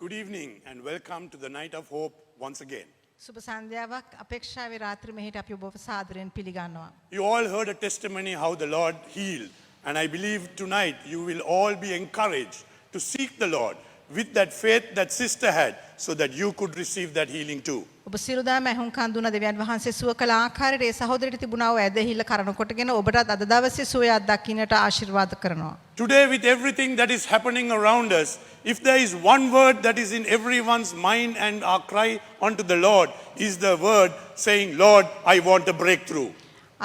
Good evening and welcome to the Night of Hope once again. සුබ සන්ධ්‍යාවක් අපේක්ෂාවේ රාත්‍රී මෙහෙට අපි ඔබව සාදරයෙන් පිළිගන්නවා. You all heard a testimony how the Lord healed, and I believe tonight you will all be encouraged to seek the Lord with that faith that sister had so that you could receive that healing too. ඔබ සියලු දාම ඇහුම්කන් දුන දෙවියන් වහන්සේ සුව කළ ආකාරයට ඒ සහෝදරයට තිබුණා වූ ඇදහිල්ල කරන කොටගෙන ඔබටත් අද දවසේ සුවයක් දකින්නට ආශිර්වාද කරනවා. Today, with everything that is happening around us, if there is one word that is in everyone's mind and our cry unto the Lord is the word saying, Lord, I want a breakthrough.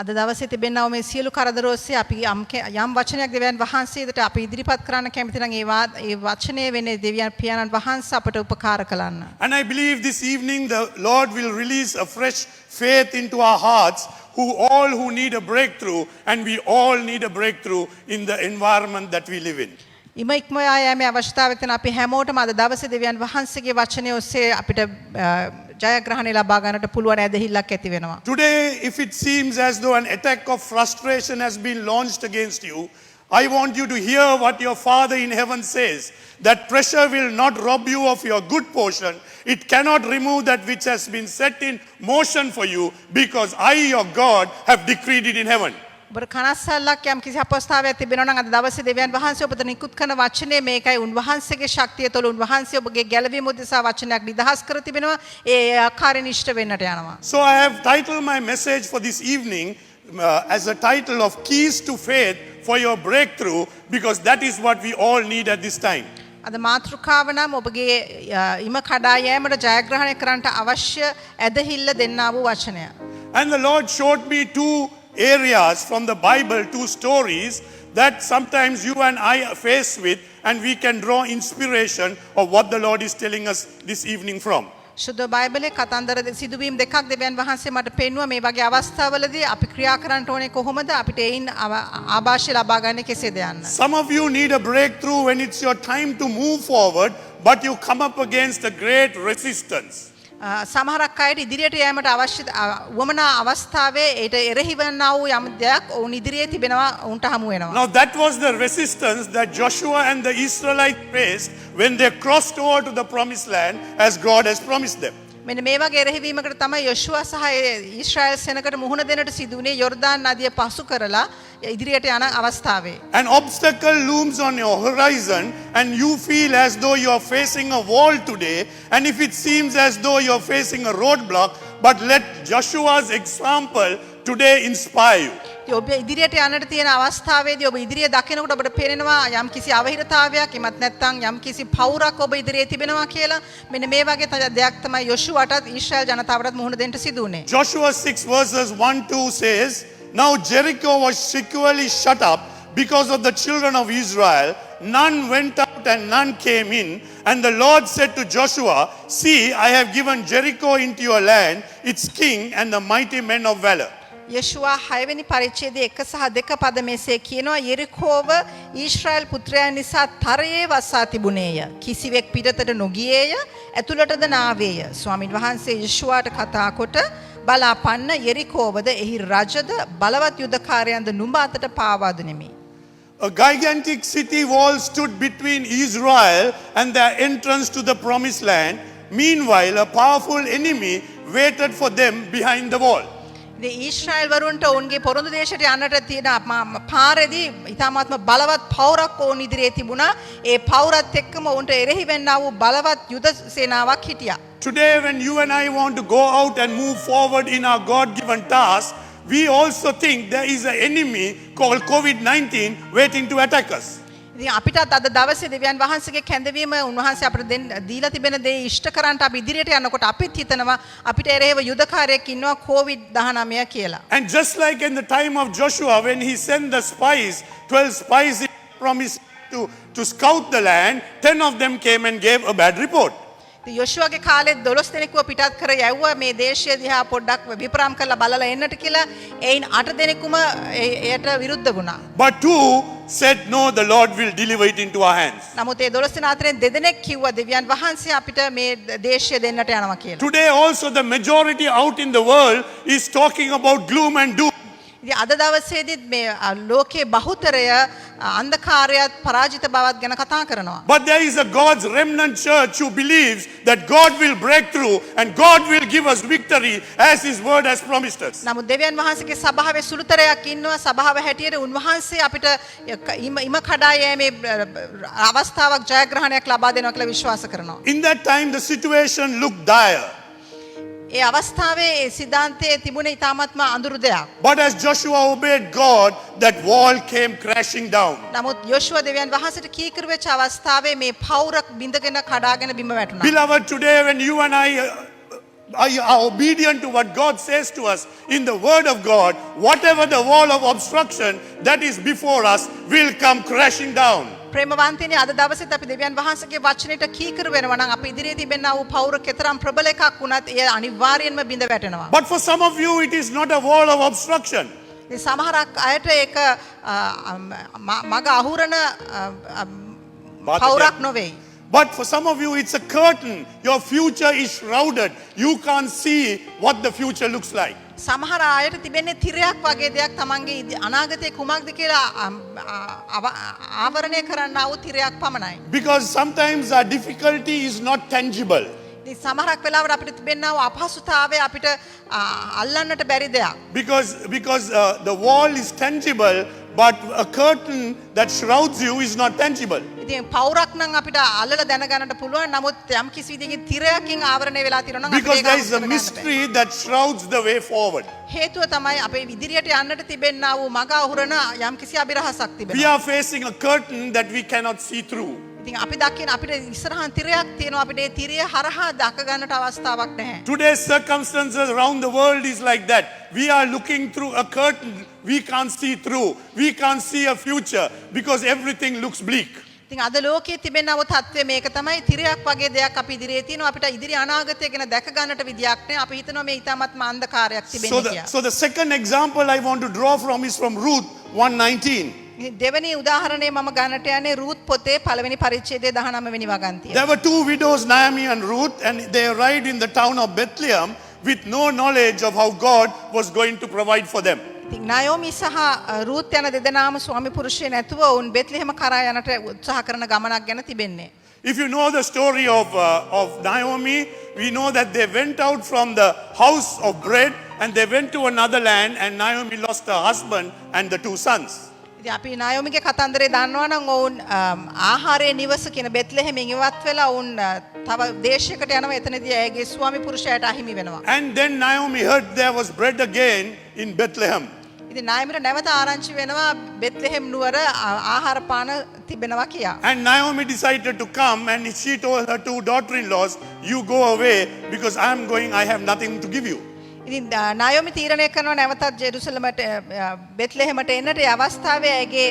අද දවසේ තිබෙනා මේ සියලු කරදර ඔස්සේ අපි යම් වචනයක් දෙවියන් වහන්සේට අපි ඉදිරිපත් කරන්න කැමති නම් ඒ වචනේ වෙන්නේ දෙවියන් පියාණන් වහන්සේ අපට උපකාර කළන්න. And I believe this evening the Lord will release a fresh faith into our hearts who need a breakthrough, and we all need a breakthrough in the environment that we live in. ඉම ඉක්මවා යෑමේ අවශ්‍යතාවයක් තියෙන අපි හැමෝටම අද දවසේ දෙවියන් වහන්සේගේ වචනය ඔස්සේ අපිට ජයග්‍රහණය ලබා ගන්නට පුළුවන් ඇදහිල්ලක් ඇති වෙනවා. Today, if it seems as though an attack of frustration has been launched against you, I want you to hear what your Father in heaven says. That pressure will not rob you of your good portion. It cannot remove that which has been set in motion for you, because I, your God, have decreed it in heaven. ඔබට කනස්සල්ලක් යම් කිසි අපස්ථාවයක් තිබෙනවා නම් අද දවසේ දෙවියන් වහන්සේ ඔබට නිකුත් කරන වචනේ මේකයි. උන්වහන්සේගේ ශක්තිය තුළ උන්වහන්සේ ඔබගේ ගැලවීම උදෙසා වචනයක් නිදහස් කර තිබෙනවා. ඒ ආකාරයෙන් ඉෂ්ට වෙන්නට යනවා. So I have titled my message for this evening as a title of Keys to Faith for your breakthrough, because that is what we all need at this time. අද මාතෘකාව නම් ඔබගේ ඉම කඩා යෑමට ජයග්‍රහණය කරන්නට අවශ්‍ය ඇදහිල්ල දෙන්නා වූ වචනය. And the Lord showed me two areas from the Bible, two stories that sometimes you and I are faced with, and we can draw inspiration of what the Lord is telling us this evening from. ශුද්ධ බයිබලයේ කතන්දර සිදුවීම් දෙකක් දෙවියන් වහන්සේ මට පෙන්වුවා. මේ වගේ අවස්ථාවලදී අපි ක්‍රියා කරන්න ඕනේ කොහොමද? අපිට ඒයින් ආభాෂය ලබා ගන්න කෙසේද යන්න. Some of you need a breakthrough when it's your time to move forward, but you come up against a great resistance. සමහරක් අයට ඉදිරියට යෑමට අවශ්‍ය වමනා අවස්ථාවේ ඒට එරෙහි වන්නා වූ යම් දෙයක් ඔවුන් ඉදිරියේ තිබෙනවා උන්ට හමු වෙනවා. Now that was the resistance that Joshua and the Israelites faced when they crossed over to the promised land as God has promised them. මෙන්න මේ වගේ එරෙහිවීමකට තමයි යොෂුවා සහ ඊශ්‍රායල් සෙනඟට මුහුණ දෙන්නට සිදු වුණේ යොර්දාන් නදිය පසු කරලා ඉදිරියට යන අවස්ථාවේ. An obstacle looms on your horizon and you feel as though you are facing a wall today, and if it seems as though you are facing a roadblock, but let Joshua's example today inspire you. ඔබ ඉදිරියට යන්නට තියෙන අවස්ථාවේදී ඔබ ඉදිරිය දකිනකොට ඔබට පේනවා යම් කිසි අවහිරතාවයක් එමත් නැත්නම් යම් කිසි පවුරක් ඔබ ඉදිරියේ තිබෙනවා කියලා. මෙන්න මේ වගේ දෙයක් තමයි යොෂුවටත් ඊශ්‍රායල් ජනතාවටත් මුහුණ දෙන්න සිදු වුණේ. Joshua 6 verses 1-2 says, Now Jericho was securely shut up because of the children of Israel. None went out and none came in. And the Lord said to Joshua, See, I have given Jericho into your land, its king and the mighty men of valor. යෂුවා 6 වෙනි පරිච්ඡේදයේ 1 සහ 2 පද මෙසේ කියනවා යෙරිකෝව ඊශ්‍රායල් පුත්‍රයන් නිසා තරයේ වසා තිබුණේය. කිසිවෙක් පිටතට නොගියේය, ඇතුළටද නාවේය. ස්වාමින් වහන්සේ යෂුවාට කතා කොට බලාපන්න යෙරිකෝවද එහි රජද බලවත් යුදකාරයන්ද නුඹ අතට පාවා දුනිමි. A gigantic city wall stood between Israel and their entrance to the promised land. Meanwhile, a powerful enemy waited for them behind the wall. Israel වරුන්ට ඔවුන්ගේ පොරොන්දු දේශයට යන්නට තියෙන පාරේදී ඊටාත්ම බලවත් පවුරක් ඔවුන් ඉදිරියේ තිබුණා. ඒ පවුරත් එක්කම ඔවුන්ට එරෙහි වෙන්නා වූ බලවත් යුද සේනාවක් හිටියා. Today, when you and I want to go out and move forward in our God-given task, we also think there is an enemy called COVID-19 waiting to attack us. ඉතින් අපිටත් අද දවසේ දෙවියන් වහන්සේගේ කැඳවීම උන්වහන්සේ අපිට දීලා තිබෙන දේ ඉෂ්ට කරන්ට අපි ඉදිරියට යනකොට අපිත් හිතනවා අපිට එරෙහිව යුදකාරයෙක් ඉන්නවා COVID-19 කියලා. And just like in the time of Joshua, when he sent the spies, 12 spies he promised to scout the land, 10 of them came and gave a bad report. යොෂුවගේ කාලේ 12 දෙනෙක්ව පිටත් කර යවුවා මේ දේශය දිහා පොඩ්ඩක් විපරම් කරලා බලලා එන්නට කියලා. එයින් 8 දෙනෙකුම එයට විරුද්ධ වුණා. But 2 said, No, the Lord will deliver it into our hands. නමුත් ඒ 12 දෙනා අතරින් දෙදෙනෙක් කිව්වා දෙවියන් වහන්සේ අපිට මේ දේශය දෙන්නට යනවා කියලා. Today also the majority out in the world is talking about gloom and doom. ඉතින් අද දවසේදීත් මේ ලෝකයේ බහුතරය අන්ධකාරයත් පරාජිත බවත් ගැන කතා කරනවා. But there is a God's remnant church who believes that God will break through and God will give us victory as His word has promised us. නමුත් දෙවියන් වහන්සේගේ සභාවේ සුළුතරයක් ඉන්නවා. සභාව හැටියට උන්වහන්සේ අපිට ඉම කඩා යෑමේ අවස්ථාවක් ජයග්‍රහණයක් ලබා දෙනවා කියලා විශ්වාස කරනවා. In that time the situation looked dire. ඒ අවස්ථාවේ ඒ සිද්ධාන්තයේ තිබුණේ ඉතාමත්ම අඳුරු දෙයක්. But as Joshua obeyed God, that wall came crashing down. නමුත් යෝෂුවා දෙවියන් වහන්සේට කීකරු වෙච්ච අවස්ථාවේ මේ පවුරක් බිඳගෙන කඩාගෙන බිම වැටුණා. Beloved, today when you and I are obedient to what God says to us in the word of God, whatever the wall of obstruction that is before us will come crashing down. ප්‍රේමවන්තයනි අද දවසේත් අපි දෙවියන් වහන්සේගේ වචනයට කීකරු වෙනවා නම් අපි ඉදිරියේ තිබෙනා වූ පවුර කෙතරම් ප්‍රබල එකක් වුණත් එය අනිවාර්යෙන්ම බිඳ වැටෙනවා. But for some of you it is not a wall of obstruction. ඉතින් සමහරක් අයට ඒක මග අහුරන පවුරක් නොවේ. But for some of you it's a curtain. Your future is shrouded. You can't see what the future looks like. සමහර අයට තිබෙන්නේ තිරයක් වගේ දෙයක් තමන්ගේ අනාගතයේ කුමක්ද කියලා ආවරණය කරන්න ආව තිරයක් පමණයි. Because sometimes our difficulty is not tangible. ඉතින් සමහරක් වෙලාවට අපිට තිබෙනා වූ අපහසුතාවය අපිට අල්ලන්නට බැරි දෙයක්. Because the wall is tangible, but a curtain that shrouds you is not tangible. ඉතින් පවුරක් නම් අපිට අල්ලලා දැනගන්නට පුළුවන්. නමුත් යම් කිසි විදිහකින් තිරයකින් ආවරණය වෙලා තියෙනවා නම් Because අපිට there ඒක is a අඳුර ගන්න බැහැ. mystery that shrouds the way forward. හේතුව තමයි අපේ ඉදිරියට යන්නට තිබෙනා වූ මග අහුරන යම් කිසි අභිරහසක් We තිබෙනවා. are facing a curtain that we cannot see through. ඉතින් අපි දකින අපිට ඉස්සරහන් තිරයක් තියෙනවා. අපිට ඒ තිරය හරහා දක ගන්නට අවස්ථාවක් නැහැ. Today's circumstances around the world is like that. We are looking through a curtain we can't see through. We can't see a future because everything looks bleak. ඉතින් අද ලෝකයේ තිබෙනව තත්ත්වය මේක තමයි තිරයක් වගේ දෙයක් අපි ඉදිරියේ තියෙනවා. අපිට ඉදිරි අනාගතය ගැන දැක ගන්නට විදියක් නැහැ. අපි හිතනවා මේ ඊටමත්ම අන්ධකාරයක් තිබෙන්නේ කියලා. So the second example I want to draw from is from Ruth 1:19. දෙවැනි උදාහරණය මම ගන්නට යන්නේ රූත් පොතේ පළවෙනි පරිච්ඡේදයේ 19 වෙනි වගන්තිය. There were two widows, Naomi and Ruth, and they arrived in the town of Bethlehem with no knowledge of how God was going to provide for them. ඉතින් නායෝමි සහ රූත් යන දෙදෙනාම ස්වාමි පුරුෂය නැතුව උන් බෙත්ලෙහෙම කරා යනට උත්සාහ කරන ගමනක් ගැන තිබෙන්නේ. If you know the story of Naomi, we know that they went out from the house of bread and they went to another land, and Naomi lost her husband and the two sons. ඉතින් අපි නායෝමිගේ කතන්දරේ දන්නවා නම් ඔවුන් ආහාරයේ නිවස කියන බෙත්ලෙහෙමින් ඉවත් වෙලා උන් තව දේශයකට යනවා. එතනදී ඇයගේ ස්වාමි පුරුෂයාට අහිමි වෙනවා. And then Naomi heard there was bread again in Bethlehem. ඉතින් නායමිට නැවත ආරංචි වෙනවා බෙත්ලෙහෙම් නුවර ආහාර පාන තිබෙනවා කියා. And Naomi decided to come, and she told her two daughter-in-laws, you go away because I am going, I have nothing to give you. ඉතින් නායෝමි තීරණය කරනවා නැවතත් ජෙරුසලමට බෙත්ලෙහෙමට එන්නට. ඒ අවස්ථාවේ ඇගේ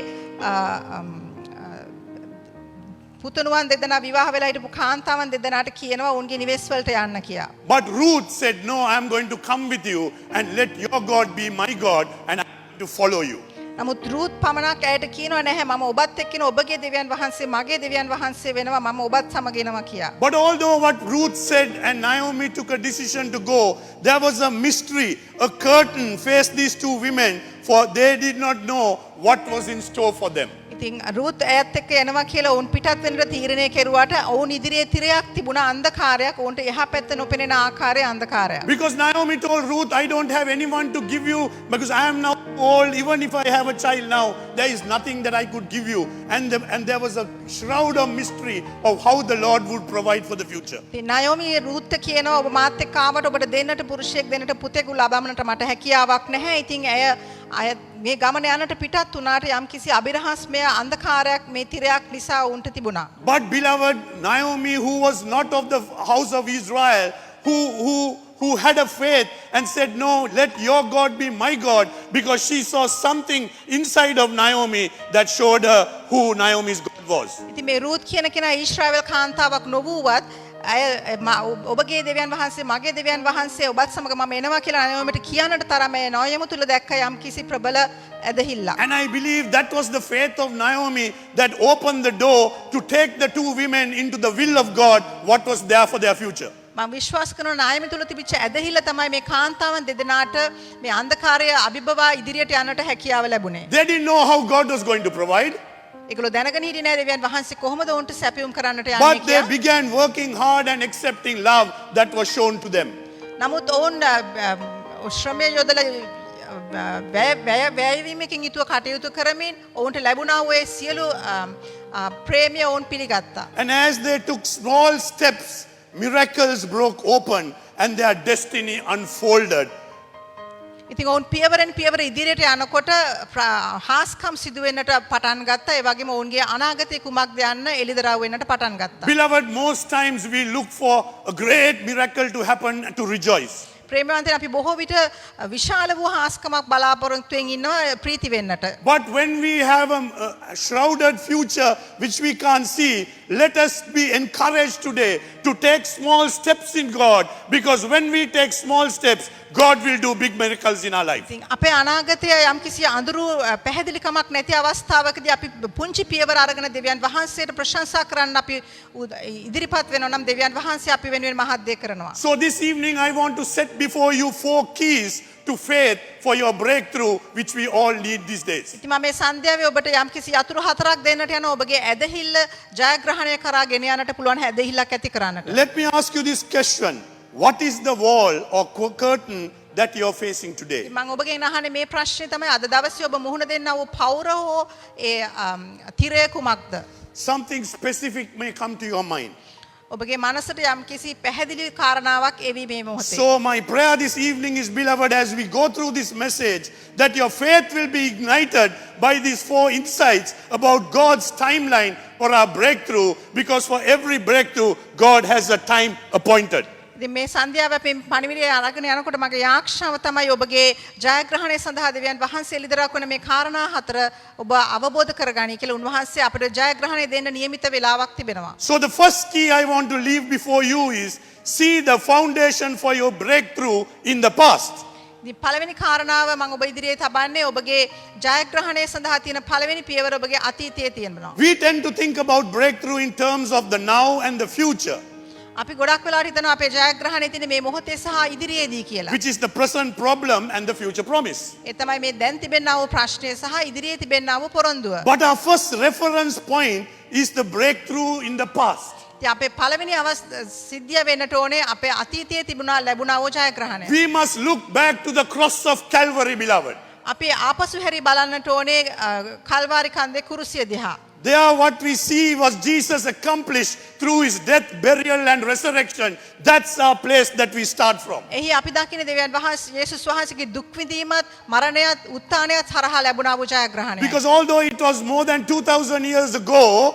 පුතුණුවන් දෙදෙනා විවාහ වෙලා හිටපු කාන්තාවන් දෙදෙනාට කියනවා උන්ගේ නිවෙස් වලට යන්න කියලා. But Ruth said, no, I am going to come with you and let your God be my God and I am going to follow you. නමුත් රූත් පමණක් ඇයට කියනවා නැහැ මම ඔබත් එක්ක ඔබගේ දෙවියන් වහන්සේ මගේ දෙවියන් වහන්සේ වෙනවා මම ඔබත් සමග එනවා කියා. But although what Ruth said and Naomi took a decision to go, there was a mystery, a curtain faced these two women, for they did not know what was in store for them. ඉතින් රූත් ඇයත් එක්ක එනවා කියලා උන් පිටත් වෙනට තීරණය කෙරුවාට ඔවුන් ඉදිරියේ තිරයක් තිබුණා අන්ධකාරයක්. ඔවුන්ට එහා පැත්ත නොපෙනෙන ආකාරයේ අන්ධකාරයක්. Because Naomi told Ruth, I don't have anyone to give you because I am now old. Even if I have a child now, there is nothing that I could give you. And there was a shroud of mystery of how the Lord would provide for the future. ඉතින් නායෝමි රූත් කියනවා ඔබ මාත් එක්ක ආවට ඔබට දෙන්නට පුරුෂයෙක් දෙන්නට පුතෙකු ලබන්නට මට හැකියාවක් නැහැ. ඉතින් අය මේ ගමන යනට පිටත් වුණාට යම් කිසි අබිරහස්මය අන්ධකාරයක් මේ තිරයක් නිසා උන්ට තිබුණා. But beloved, Naomi, who was not of the house of Israel, who had a faith and said, no, let your God be my God, because she saw something inside of Naomi that showed her who Naomi's God was. ඉතින් මේ රූත් කියන කෙනා ඊශ්‍රායල් කාන්තාවක් නොවුවත් අය ඔබගේ දෙවියන් වහන්සේ මගේ දෙවියන් වහන්සේ ඔබත් සමග මම එනවා කියලා නායෝමිට කියන්නට තරම ඒ නායෝම තුල දැක්ක යම් කිසි ප්‍රබල ඇදහිල්ලක්. And I believe that was the faith of Naomi that opened the door to take the two women into the will of God, what was there for their future. මම විශ්වාස කරන නායම තුල තිබිච්ච ඇදහිල්ල තමයි මේ කාන්තාවන් දෙදෙනාට මේ අන්ධකාරය අභිබවා ඉදිරියට යන්නට හැකියාව ලැබුණේ. They didn't know how God was going to provide, ඒගොල්ලෝ දැනගෙන හිටියේ නෑ දෙවියන් වහන්සේ කොහොමද ඔවුන්ට සැපයුම් කරන්නට යන්නේ but they කියලා. began working hard and accepting love that was shown to them. නමුත් ඔවුන් ශ්‍රමය යොදලා වැයවීමකින් යුතුව කටයුතු කරමින් ඔවුන්ට ලැබුණා වූ ඒ සියලු ප්‍රේමය ඔවුන් පිළිගත්තා. And as they took small steps, miracles broke open and their destiny unfolded. ඉතින් ඔවුන් පියවරෙන් පියවර ඉදිරියට යනකොට හාස්කම් සිදු වෙන්නට පටන් ගත්තා. ඒ වගේම ඔවුන්ගේ අනාගතය කුමක්ද යන්න එළිදරව් වෙන්නට පටන් ගත්තා. Beloved, most times we look for a great miracle to happen and to rejoice. ප්‍රේමවන්තයන් අපි බොහෝ විට විශාල වූ හාස්කමක් බලාපොරොත්තුෙන් ඉන්නවා ප්‍රීති වෙන්නට. But when we have a shrouded future which we can't see, let us be encouraged today to take small steps in God, because when we take small steps, God will do big miracles in our life. ඉතින් අපේ අනාගතය යම්කිසි අඳුරු පැහැදිලිකමක් නැති අවස්ථාවකදී අපි පුංචි පියවර අරගෙන දෙවියන් වහන්සේට ප්‍රශංසා කරන්න අපි ඉදිරිපත් වෙනවා නම් දෙවියන් වහන්සේ අපි වෙනුවෙන් මහත් දේ කරනවා. So this evening I want to set before you 4 keys to faith for your breakthrough, which we all need these days. ඉතින් මම මේ සන්ධ්‍යාවේ ඔබට යම්කිසි අතුරු 4ක් දෙන්නට යන ඔබගේ ඇදහිල්ල ජයග්‍රහණය කරා ගෙන යන්නට පුළුවන් ඇදහිල්ලක් ඇති කරන්නට. Let me ask you this question. What is the wall or curtain that you are facing today? මම ඔබගෙන් අහන්නේ මේ ප්‍රශ්නේ තමයි අද දවසේ ඔබ මුහුණ දෙන්නා වූ පෞර හෝ ඒ තිරය කුමක්ද? Something specific may come to your mind. ඔබගේ මනසට යම්කිසි පැහැදිලි කාරණාවක් එවි මේ මොහොතේ. So my prayer this evening is, beloved, as we go through this message, that your faith will be ignited by these 4 insights about God's timeline for our breakthrough, because for every breakthrough, God has a time appointed. ඉතින් මේ සන්ධ්‍යාව අපි පණිවිඩය අරගෙන යනකොට මගේ ආක්ෂාව තමයි ඔබගේ ජයග්‍රහණය සඳහා දෙවියන් වහන්සේ එළිදරව් කරන මේ කාරණා 4 ඔබ අවබෝධ කරගනී කියලා උන්වහන්සේ අපිට ජයග්‍රහණය දෙන්න නියමිත වේලාවක් තිබෙනවා. So the first key I want to leave before you is, see the foundation for your breakthrough in the past. ඉතින් පළවෙනි කාරණාව මම ඔබ ඉදිරියේ තබන්නේ ඔබගේ ජයග්‍රහණය සඳහා තියෙන පළවෙනි පියවර ඔබගේ අතීතයේ තියෙනවා. We tend to think about breakthrough in terms of the now and the future, අපි ගොඩක් වෙලාවට හිතනවා අපේ ජයග්‍රහණය තියෙන්නේ මේ මොහොතේ සහ ඉදිරියේදී කියලා. which is the present problem and the future promise. ඒ තමයි මේ දැන් තිබෙනා වූ ප්‍රශ්නය සහ ඉදිරියේ තිබෙනා වූ පොරොන්දුව. But our first reference point is the breakthrough in the past. ඉතින් අපේ පළවෙනි සිද්ධිය වෙන්නට ඕනේ අපේ අතීතයේ තිබුණා ලැබුණා වූ ජයග්‍රහණය. We must look back to the cross of Calvary, beloved. අපි ආපසු හැරි බලන්නට ඕනේ කල්වාරි කන්දේ කුරුසිය දිහා. There what we see was Jesus accomplished through his death, burial and resurrection. That's our place that we start from. එහි අපි දකින්නේ දෙවියන් වහන්සේ යේසුස් වහන්සේගේ දුක් විඳීමත් මරණයත් උත්ථානයත් හරහා ලැබුණා වූ ජයග්‍රහණය. Because although it was more than 2000 years ago,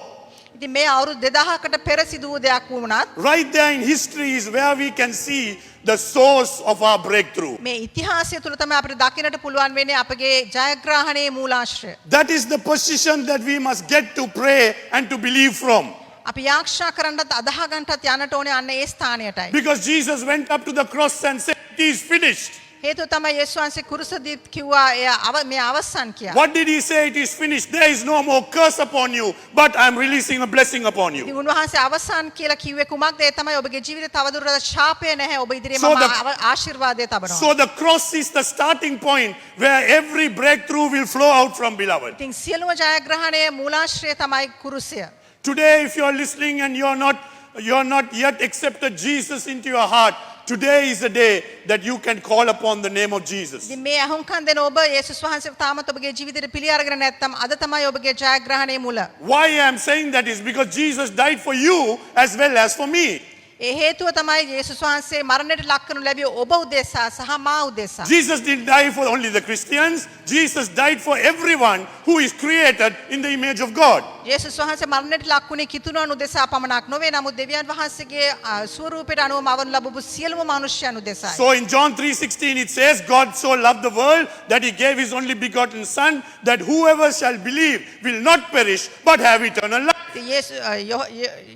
ඉතින් මේ අවුරුදු 2000කට පෙර සිදු වූ දෙයක් වුණත් right there in history is where we can see the source of our breakthrough. මේ ඉතිහාසය තුල තමයි අපිට දකින්නට පුළුවන් වෙන්නේ අපගේ ජයග්‍රහණයේ මූලාශ්‍රය. That is the position that we must get to pray and to believe from. අපි යාක්ෂා කරන්නත් අදහ ගන්නටත් යන්නට ඕනේ අන්න ඒ ස්ථානයටයි. Because Jesus went up to the cross and said, "It is finished." හේතුව තමයි යේසුස් වහන්සේ කුරුසදී කිව්වා මේ අවසන් කියලා. What did he say? It is finished. There is no more curse upon you, but I am releasing a blessing upon you. ඉතින් උන්වහන්සේ අවසන් කියලා කිව්වේ කුමක්ද? ඒ තමයි ඔබගේ ජීවිතේ තවදුරටත් ශාපය නැහැ. ඔබ ඉදිරියේ So මම the- ආශිර්වාදය තබනවා. So the cross is the starting point where every breakthrough will flow out from, beloved. ඉතින් සියලුම ජයග්‍රහණයේ මූලාශ්‍රය තමයි කුරුසය. Today, if you are listening and you are not yet accepted Jesus into your heart, today is the day that you can call upon the name of Jesus. ඉතින් මේ අහුම්කන් දෙන ඔබ යේසුස් වහන්සේ තාමත් ඔබගේ ජීවිතේට පිළි අරගෙන නැත්නම් අද තමයි ඔබගේ ජයග්‍රහණයේ මුල. Why I am saying that is because Jesus died for you as well as for me. ඒ හේතුව තමයි යේසුස් වහන්සේ මරණයට ලක් කරනු ලැබිය ඔබ උදෙසා සහ මා උදෙසා. Jesus didn't die for only the Christians. Jesus died for everyone who is created in the image of God. යේසුස් වහන්සේ මරණයට ලක් වුණේ කිතුණුවන් උදෙසා පමණක් නොවේ. නමුත් දෙවියන් වහන්සේගේ ස්වරූපයට අනුව මවනු ලැබපු සියලුම මනුෂ්‍යයන් උදෙසායි. So in John 3:16 it says, God so loved the world that he gave his only begotten son, that whoever shall believe will not perish but have eternal life.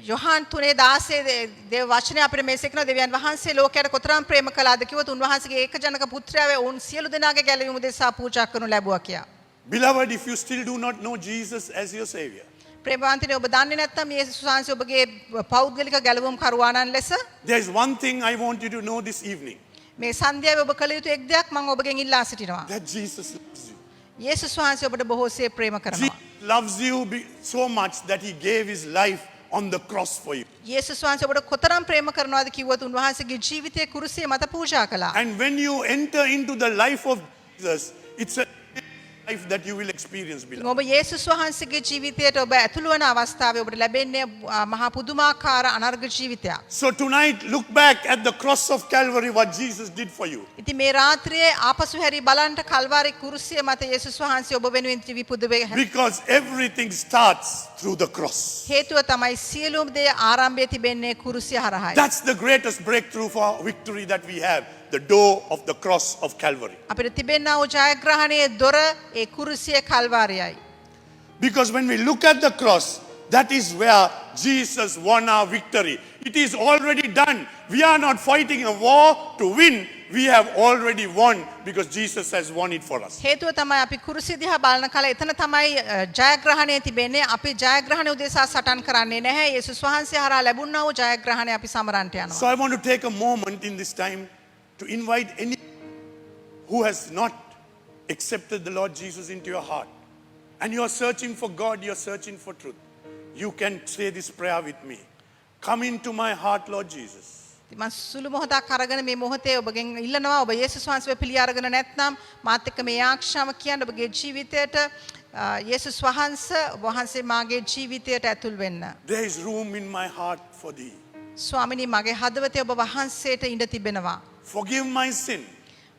Yohan 3:16 දේව වචනය අපිට මේසෙ කරන දෙවියන් වහන්සේ ලෝකයට කොතරම් ප්‍රේම කළාද කිව්වොත් උන්වහන්සේගේ ඒකජනක පුත්‍රයාගේ උන් සියලු දෙනාගේ ගැලවීම උදෙසා පූජා කරනු ලැබුවා කියා. Beloved, if you still do not know Jesus as your Savior, ප්‍රේමවන්තනේ ඔබ දන්නේ නැත්නම් යේසුස් වහන්සේ ඔබගේ පෞද්ගලික ගැලවුම් කරුවාණන් ලෙස There's one thing I want you to know this evening, මේ සන්ධ්‍යාවේ ඔබ කළ යුතු එක් දෙයක් මම ඔබගෙන් ඉල්ලා සිටිනවා. that Jesus loves you. යේසුස් වහන්සේ ඔබට බොහෝසේ ප්‍රේම කරනවා. Jesus loves you so much that he gave his life on the cross for you. යේසුස් වහන්සේ ඔබට කොතරම් ප්‍රේම කරනවාද කිව්වොත් උන්වහන්සේගේ ජීවිතය කුරුසිය මත පූජා කළා. And when you enter into the life of Jesus, it's a life that you will experience, beloved. ඔබ යේසුස් වහන්සේගේ ජීවිතයට ඔබ ඇතුළු වන අවස්ථාවේ ඔබට ලැබෙන්නේ මහා පුදුමාකාර අනර්ග ජීවිතයක්. So tonight, look back at the cross of Calvary, what Jesus did for you. ඉතින් මේ රාත්‍රියේ ආපසු හැරි බලන්න කල්වාරි කුරුසිය මත යේසුස් වහන්සේ ඔබ වෙනුවෙන් විපුදුවේ. Because everything starts through the cross. හේතුව තමයි සියලුම දේ ආරම්භයේ තිබෙන්නේ කුරුසිය හරහායි. That's the greatest breakthrough for victory that we have, the door of the cross of Calvary. අපිට තිබෙනා වූ ජයග්‍රහණයේ දොර ඒ කුරුසිය කල්වාරියයි. Because when we look at the cross, that is where Jesus won our victory. It is already done. We are not fighting a war to win. We have already won because Jesus has won it for us. හේතුව තමයි අපි කුරුසිය දිහා බලන කල එතන තමයි ජයග්‍රහණය තිබෙන්නේ. අපි ජයග්‍රහණය උදෙසා සටන් කරන්නේ නැහැ. යේසුස් වහන්සේ හරහා ලැබුණා වූ ජයග්‍රහණය අපි සමරන්නට යනවා. So I want to take a moment in this time to invite any who has not accepted the Lord Jesus into your heart, and you are searching for God, you are searching for truth. You can say this prayer with me. Come into my heart, Lord Jesus. මම සුළු මොහොතක් අරගෙන මේ මොහොතේ ඔබගෙන් ඉල්ලනවා ඔබ යේසුස් වහන්සේව පිළි අරගෙන නැත්නම් මාත් එක්ක මේ ආක්ෂාව කියන්න ඔබගේ ජීවිතයට යේසුස් වහන්සේ ඔබ වහන්සේ මාගේ ජීවිතයට ඇතුල් වෙන්න. There is room in my heart for thee. ස්වාමිනී මගේ හදවතේ ඔබ වහන්සේට ඉඩ තිබෙනවා. Forgive my sin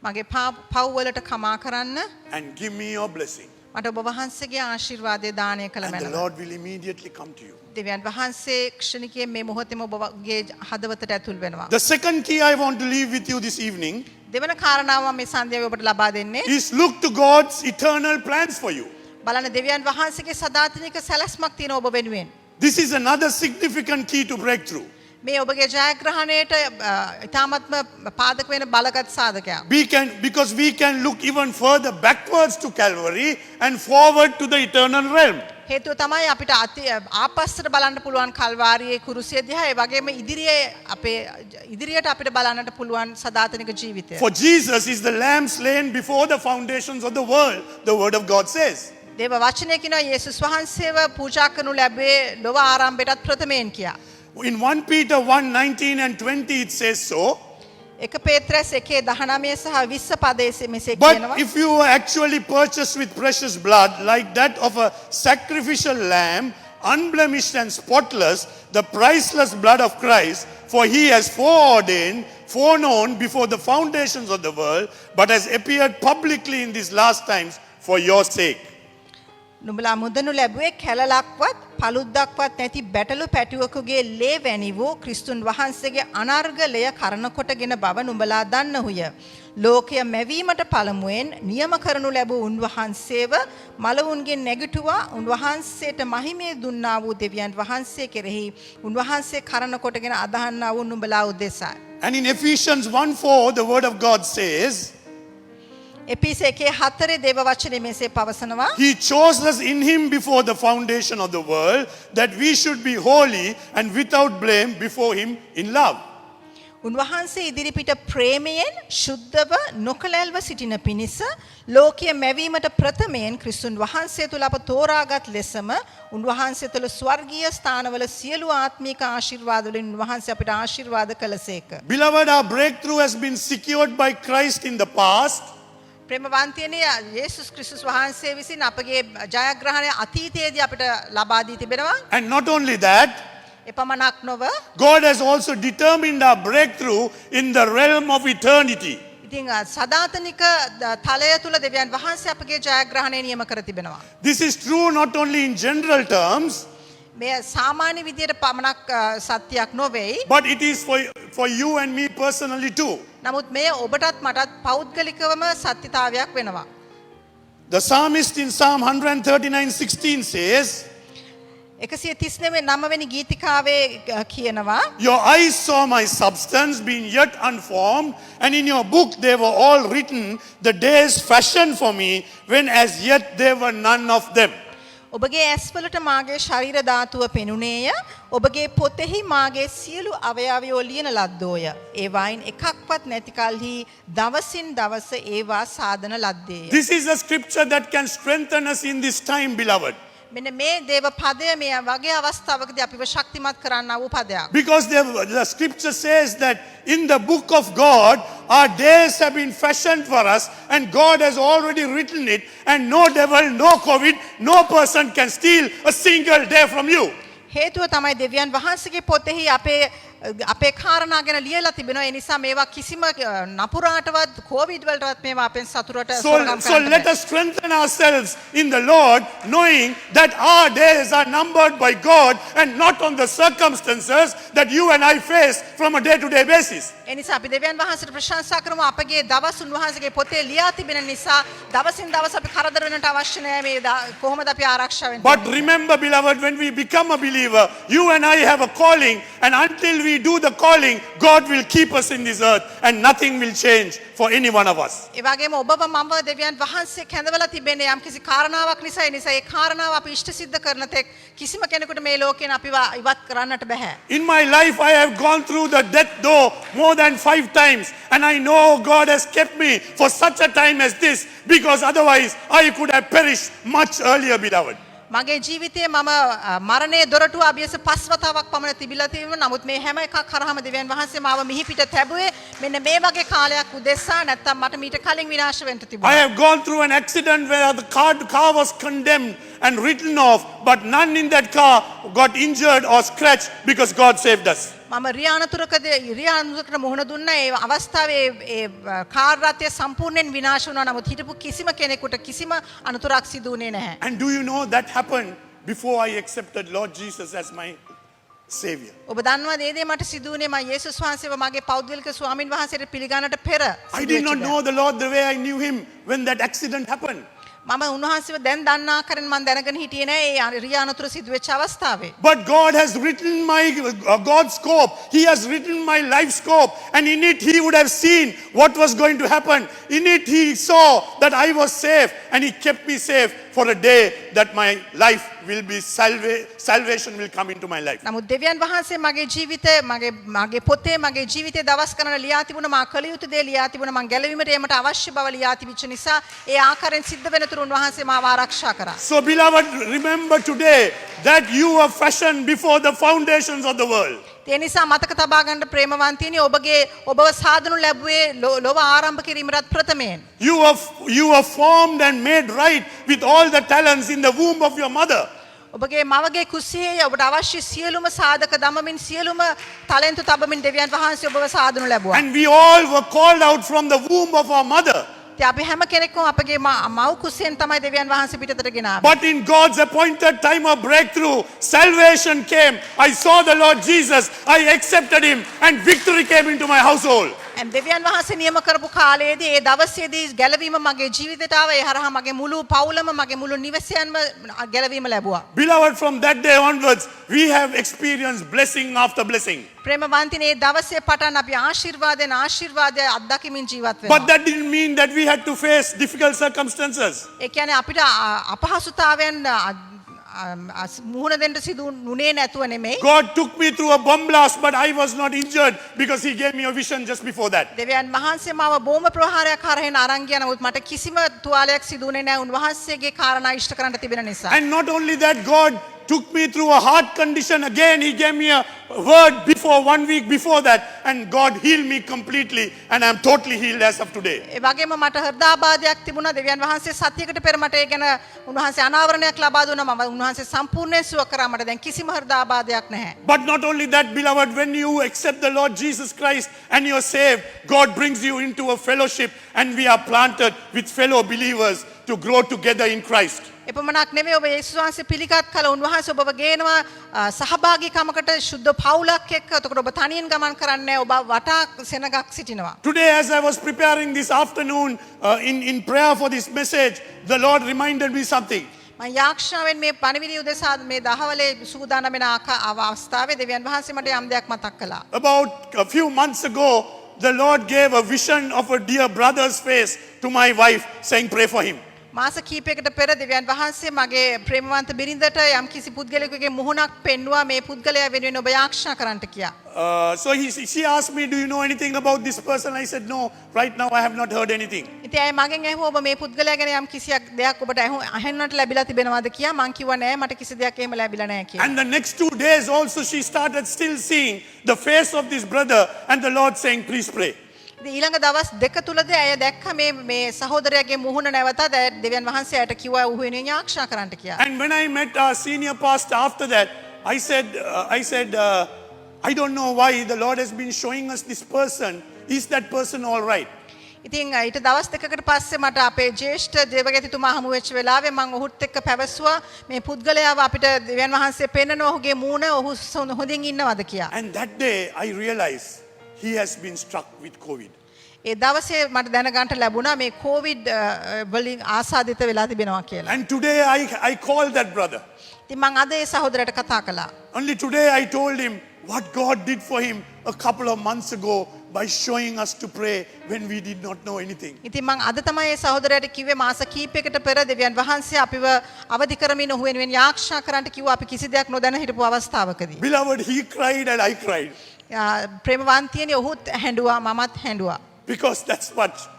මගේ පව් වලට කමා කරන්න. and give me your blessing. මට ඔබ වහන්සේගේ ආශිර්වාදය දානය කළ And the මැනව. Lord will immediately come to you. දෙවියන් වහන්සේ ක්ෂණිකයෙන් මේ මොහොතේම ඔබගේ හදවතට ඇතුල් වෙනවා. The second key I want to leave with you this evening දෙවන කාරණාව මම මේ සන්ධ්‍යාවේ ඔබට ලබා දෙන්නේ. is look to God's eternal plans for you. බලන්න දෙවියන් වහන්සේගේ සදාතනික සැලැස්මක් තියෙන ඔබ වෙනුවෙන්. This is another significant key to breakthrough. මේ ඔබගේ ජයග්‍රහණයට ඉතාමත්ම පාදක වෙන බලගත් සාධකයක්. Because we can look even further backwards to Calvary and forward to the eternal realm. හේතුව තමයි අපිට ආපස්සට බලන්න පුළුවන් කල්වාරියේ කුරුසිය දිහා ඒ වගේම ඉදිරියට අපිට බලන්නට පුළුවන් සදාතනික ජීවිතය. For Jesus is the lamb slain before the foundations of the world, the word of God says. දේව වචනය කියනවා යේසුස් වහන්සේව පූජා කරනු ලැබේ ලොව ආරම්භයටත් ප්‍රථමයෙන් කියා. In 1 Peter 1:19 and 20 it says so. එක පේත්‍රස් 1:19 සහ 20 පදයේ මෙසේ But කියනවා. if you were actually purchased with precious blood like that of a sacrificial lamb, unblemished and spotless, the priceless blood of Christ, for he has foreknown before the foundations of the world, but has appeared publicly in these last times for your sake. නුඹලා මුදනු ලැබුවේ කැලලක්වත් පළුද්දක්වත් නැති බැටළු පැටුවකුගේ ලේ වැනි වූ ක්‍රිස්තුන් වහන්සේගේ අනර්ග ලය කරන කොටගෙන බව නුඹලා දන්නහුය. ලෝකය මැවීමට පළමුවෙන් නියම කරනු ලැබූ උන්වහන්සේව මලවුන්ගෙන් නැගිටුවා උන්වහන්සේට මහිමේ දුන්නා වූ දෙවියන් වහන්සේ කෙරෙහි උන්වහන්සේ කරන කොටගෙන අදහන්නා වූ නුඹලා උදෙසායි. And in Ephesians 1:4 the word of God says, එපිස 1:4 දේව වචනේ මෙසේ පවසනවා. He chose us in him before the foundation of the world, that we should be holy and without blame before him in love. උන්වහන්සේ ඉදිරිපිට ප්‍රේමයෙන් ශුද්ධව නොකලැල්ව සිටින පිණිස ලෝකයේ මැවීමට ප්‍රථමයෙන් ක්‍රිස්තුන් වහන්සේ තුළ අප තෝරාගත් ලෙසම උන්වහන්සේ තුළ ස්වර්ගීය ස්ථානවල සියලු ආත්මික ආශිර්වාද වලින් උන්වහන්සේ අපිට ආශිර්වාද කළසේක. Beloved, our breakthrough has been secured by Christ in the past. ප්‍රේමවන්තයනි යේසුස් ක්‍රිස්තුස් වහන්සේ විසින් අපගේ ජයග්‍රහණය අතීතයේදී අපිට ලබා දී තිබෙනවා. And not only that, එපමණක් නොව God has also determined our breakthrough in the realm of eternity. ඉතින් සදාතනික තලය තුල දෙවියන් වහන්සේ අපගේ ජයග්‍රහණය නියම කර තිබෙනවා. This is true not only in general terms, මේ සාමාන්‍ය විදියට පමණක් සත්‍යයක් නොවේයි. but it is for you and me personally too. නමුත් මේ ඔබටත් මටත් පෞද්ගලිකවම සත්‍යතාවයක් වෙනවා. The psalmist in Psalm 139:16 says, 139 වෙනි ගීතිකාවේ කියනවා Your eyes saw my substance being yet unformed, and in your book they were all written, the days fashioned for me, when as yet there were none of them. ඔබගේ ඇස්වලට මාගේ ශරීර ධාතුව පෙනුනේය. ඔබගේ පොතෙහි මාගේ සියලු අවයවයෝ ලියන ලද්දෝය. ඒවායින් එකක්වත් නැති කලෙහි දවසින් දවස ඒවා සාදන ලද්දේය. This is a scripture that can strengthen us in this time, beloved. මෙන්න මේ දේව පදය මේ වගේ අවස්ථාවකදී අපිව ශක්තිමත් කරන්නා වූ පදයක්. Because the scripture says that in the book of God, our days have been fashioned for us, and God has already written it, and no devil, no COVID, no person can steal a single day from you. හේතුව තමයි දෙවියන් වහන්සේගේ පොතෙහි අපේ කාරණා ගැන ලියලා තිබෙනවා. ඒ නිසා මේවා කිසිම නපුරාටවත් කොවිඩ් වලටවත් මේවා අපෙන් සතුරට සොරකම් So let us strengthen ourselves in the Lord, knowing that our days are numbered by God and not on the circumstances that you and I face from a day-to-day basis. ඒ නිසා අපි දෙවියන් වහන්සේට ප්‍රශංසා කරමු. අපගේ දවස් උන්වහන්සේගේ පොතේ ලියා තිබෙන නිසා දවසින් දවස අපි කරදර වෙන්නට අවශ්‍ය නැහැ. මේ කොහොමද අපි ආරක්ෂා වෙන්නේ? But remember, beloved, when we become a believer, you and I have a calling, and until we do the calling, God will keep us in this earth, and nothing will change for any one of us. ඒ වගේම ඔබව මම දෙවියන් වහන්සේ කැඳවලා තිබෙන්නේ යම් කිසි කාරණාවක් නිසා. ඒ නිසා ඒ කාරණාව අපි ඉෂ්ට සිද්ධ කරන තෙක් කිසිම කෙනෙකුට මේ ලෝකයෙන් අපිව ඉවත් කරන්නට බෑ. In my life, I have gone through the death door more than 5 times, and I know God has kept me for such a time as this, because otherwise I could have perished much earlier, beloved. මගේ ජීවිතයේ මම මරණයේ දොරටුව අභියස 5 වතාවක් පමණ තිබිලා තියෙනවා. නමුත් මේ හැම එකක් කරාම දෙවියන් වහන්සේ මාව මිහිපිට තැබුවේ මෙන්න මේ වගේ කාලයක් උදෙසා. නැත්තම් මට මීට කලින් විනාශ වෙන්න I තිබුණා. have gone through an accident where the car was condemned and written off, but none in that car got injured or scratched because God saved us. මම රියානතුරකට මුහුණ දුන්නා. ඒ අවස්ථාවේ ඒ කාර් රථය සම්පූර්ණයෙන් විනාශ වුණා. නමුත් හිටපු කිසිම කෙනෙකුට කිසිම අනතුරක් සිදු වුණේ නැහැ. And do you know that happened before I accepted Lord Jesus as my Savior? ඔබ දන්නවද මේ දේ මට සිදු වුණේ මම යේසුස් වහන්සේව මගේ පෞද්ගලික ස්වාමින් වහන්සේට පිළිගන්නට පෙර. I did not know the Lord the way I knew Him when that accident happened. මම උන්වහන්සේව දැන් දන්නා ආකාරයෙන් මම දැනගෙන හිටියේ නෑ ඒ රියානතුර සිදු වෙච්ච අවස්ථාවේ. But God has written my God's scope. He has written my life scope, and in it He would have seen what was going to happen. In it He saw that I was safe, and He kept me safe for a day that my life will be salvation will come into my life. නමුත් දෙවියන් වහන්සේ මගේ ජීවිතේ මගේ පොතේ මගේ ජීවිතේ දවස් ගණන ලියා තිබුණා. මා කළ යුතු දේ ලියා තිබුණා. මං ගැලවීමට ඒමට අවශ්‍ය බව ලියා තිබිච්ච නිසා ඒ ආකාරයෙන් සිද්ධ වෙන තුරු උන්වහන්සේ මාව ආරක්ෂා කරා. So beloved, remember today that you were fashioned before the foundations of the world. ඒ නිසා මතක තබා ගන්න ප්‍රේමවන්තිනි ඔබව සාදනු ලැබුවේ ලොව ආරම්භ කිරීමට ප්‍රථමයෙන්. You were formed and made right with all the talents in the womb of your mother. ඔබගේ මවගේ කුසියේ ඔබට අවශ්‍ය සියලුම සාධක දමමින් සියලුම ටැලන්ට් තබමින් දෙවියන් වහන්සේ ඔබව සාදනු ලැබුවා. And we all were called out from the womb of our mother. අපි හැම කෙනෙක්ම අපගේ මව් කුසියෙන් තමයි දෙවියන් වහන්සේ පිටතට ගෙනාවේ. But in God's appointed time of breakthrough, salvation came. I saw the Lord Jesus. I accepted Him, and victory came into my household. දෙවියන් වහන්සේ නියම කරපු කාලයේදී ඒ දවසේදී ගැලවීම මගේ ජීවිතයට ආවා. ඒ හරහා මගේ මුළු පවුලම මගේ මුළු නිවසයන්ම ගැලවීම ලැබුවා. Beloved, from that day onwards, we have experienced blessing after blessing. ප්‍රේමවන්තිනේ ඒ දවසේ පටන් අපි ආශිර්වාදයෙන් ආශිර්වාදය අත්දැකීමින් ජීවත් වෙනවා. But that didn't mean that we had to face difficult circumstances. ඒ කියන්නේ අපිට අපහසුතාවයන් මුහුණ දෙන්න සිදු නුනේ නැතුව නෙමෙයි. God took me through a bomb blast, but I was not injured because He gave me a vision just before that. දෙවියන් වහන්සේ මාව බෝම ප්‍රහාරයක් කරගෙන අරන් ගියා. නමුත් මට කිසිම තුවාලයක් සිදු වුණේ නැහැ උන්වහන්සේගේ කාරණා ඉෂ්ට කරන්න තිබෙන නිසා. And not only that, God took me through a heart condition again. He gave me a word before 1 week before that, and God healed me completely, and I am totally healed as of today. ඒ වගේම මට හෘදාබාධයක් තිබුණා. දෙවියන් වහන්සේ සතියකට පෙර මට ඒ ගැන උන්වහන්සේ අනාවරණයක් ලබා දුන්නා. මම උන්වහන්සේ සම්පූර්ණයෙන් සුව කරා. මට දැන් කිසිම හෘදාබාධයක් නැහැ. But not only that, beloved, when you accept the Lord Jesus Christ and you are saved, God brings you into a fellowship, and we are planted with fellow believers to grow together in Christ. එපමණක් නෙමෙයි ඔබ යේසුස් වහන්සේ පිළිගත් කල උන්වහන්සේ ඔබව ගේනවා සහභාගීකමකට සුද්ධ පවුලක් එක්ක. එතකොට ඔබ තනියෙන් ගමන් කරන්නේ නැහැ. ඔබ වටා සෙනගක් සිටිනවා. Today, as I was preparing this afternoon in prayer for this message, the Lord reminded me something. මම යාක්ෂාවෙන් මේ පණිවිඩය උදෙසා මේ දහවලේ සූදානම් වෙන අවස්ථාවේ දෙවියන් වහන්සේ මට යම් දෙයක් මතක් කළා. About a few months ago, the Lord gave a vision of a dear brother's face to my wife, saying, pray for him. මාස කීපයකට පෙර දෙවියන් වහන්සේ මගේ ප්‍රේමවන්ත බිරිඳට යම් කිසි පුද්ගලයෙකුගේ මුහුණක් පෙන්වුවා මේ පුද්ගලයා වෙනුවෙන් ඔබ යාක්ෂා කරන්නට කියා. So she asked me, do you know anything about this person? I said, no, right now I have not heard anything. ඉතින් ඇය මගෙන් ඇහුවා ඔබ මේ පුද්ගලයා ගැන යම් කිසියක් දෙයක් ඔබට අහන්නට ලැබිලා තිබෙනවද කියා. මං කිව්වා නෑ මට කිසි දෙයක් එහෙම ලැබිලා නෑ කියලා. And the next 2 days also she started still seeing the face of this brother and the Lord saying, please pray. ඉතින් ඊළඟ දවස් දෙක තුලදී ඇය දැක්ක මේ සහෝදරයාගේ මුහුණ නැවතත් දෙවියන් වහන්සේ ඇයට කිව්වා ඔහු වෙනුවෙන් යාක්ෂා කරන්නට කියා. And when I met our senior pastor after that, I said, I don't know why the Lord has been showing us this person. Is that person all right? ඉතින් ඊට දවස් දෙකකට පස්සේ මට අපේ ජ්‍යෙෂ්ඨ දේවගතිතුමා හමු වෙච්ච වෙලාවේ මම ඔහුත් එක්ක පැවසුවා මේ පුද්ගලයාව අපිට දෙවියන් වහන්සේ පෙන්නන ඔහුගේ මූණ ඔහු හොඳින් ඉන්නවද කියා. And that day I realized he has been struck with COVID. ඒ දවසේ මට දැනගන්න ලැබුණා මේ කොවිඩ් වලින් ආසාදිත වෙලා තිබෙනවා කියලා. And today I called that brother. ඉතින් මම අද ඒ සහෝදරයට කතා කළා. Only today I told him what God did for him a couple of months ago by showing us to pray when we did not know anything. ඉතින් මම අද තමයි ඒ සහෝදරයට කිව්වේ මාස කීපයකට පෙර දෙවියන් වහන්සේ අපිව අවදි කරමින් ඔහු වෙනුවෙන් යාක්ෂා කරන්නට කිව්වා අපි කිසි දෙයක් නොදැන හිටපු අවස්ථාවකදී. Beloved, he cried and I cried. ප්‍රේමවන්තියනි ඔහුත් හැඬුවා මමත් හැඬුවා. Because that's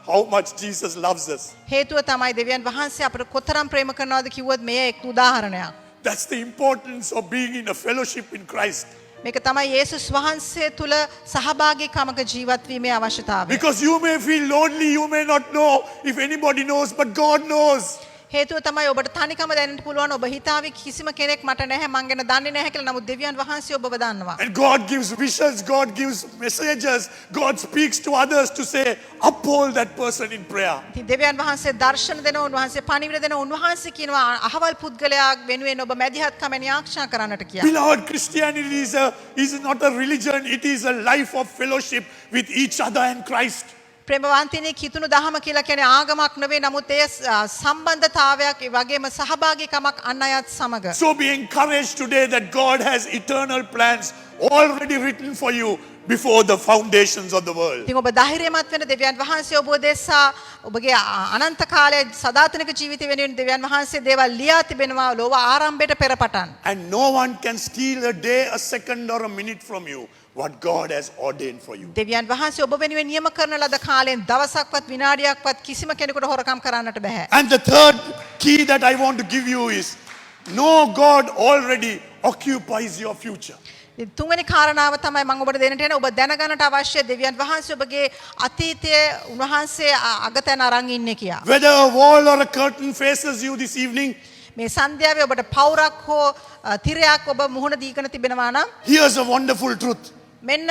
how much Jesus loves us. හේතුව තමයි දෙවියන් වහන්සේ අපට කොතරම් ප්‍රේම කරනවද කිව්වොත් මේ එක් උදාහරණයක්. That's the importance of being in a fellowship in Christ. මේක තමයි යේසුස් වහන්සේ තුල සහභාගීකමක ජීවත් වීමේ අවශ්‍යතාවය. Because you may feel lonely, you may not know if anybody knows, but God knows. හේතුව තමයි ඔබට තනිකම දැනෙන්න පුළුවන් ඔබ හිතාවේ කිසිම කෙනෙක් මට නැහැ මං ගැන දන්නේ නැහැ කියලා. නමුත් දෙවියන් වහන්සේ ඔබව දන්නවා. And God gives visions, God gives messages, God speaks to others to say, uphold that person in prayer. ඉතින් දෙවියන් වහන්සේ දර්ශන දෙනවා උන්වහන්සේ පණිවිඩ දෙනවා උන්වහන්සේ කියනවා අහවල් පුද්ගලයා වෙනුවෙන් ඔබ මැදිහත්කමෙන් යාක්ෂා කරන්නට කියලා. Beloved, Christianity is not a religion, it is a life of fellowship with each other and Christ. ප්‍රේමවන්තිනි කිතුණු දහම කියලා කියන්නේ ආගමක් නෙවෙයි නමුත් ඒ සම්බන්ධතාවයක් ඒ වගේම සහභාගීකමක් අන් අයත් සමග. So be encouraged today that God has eternal plans already written for you before the foundations of the world. ඉතින් ඔබ ධෛර්යමත් වෙන දෙවියන් වහන්සේ ඔබ දෙසා ඔබගේ අනන්ත කාලයේ සදාතනික ජීවිතය වෙනුවෙන් දෙවියන් වහන්සේ දේවල් ලියා තිබෙනවා ලෝක ආරම්භයට පෙර පටන්. And no one can steal a day, a second or a minute from you what God has ordained for you. දෙවියන් වහන්සේ ඔබ වෙනුවෙන් නියම කරන ලද කාලයෙන් දවසක්වත් විනාඩියක්වත් කිසිම කෙනෙකුට හොරකම් කරන්නට බෑ. And the third key that I want to give you is, know God already occupies your future. තුන්වෙනි කාරණාව තමයි මම ඔබට දෙන්නට යන ඔබ දැනගන්නට අවශ්‍ය දෙවියන් වහන්සේ ඔබගේ අතීතයේ උන්වහන්සේ අගතැන අරන් ඉන්නේ කියා. Whether a wall or a curtain faces you this evening, මේ සන්ධ්‍යාවේ ඔබට පවුරක් හෝ තිරයක් ඔබ මුහුණ දීගෙන තිබෙනවා නම් here's a wonderful truth. මෙන්න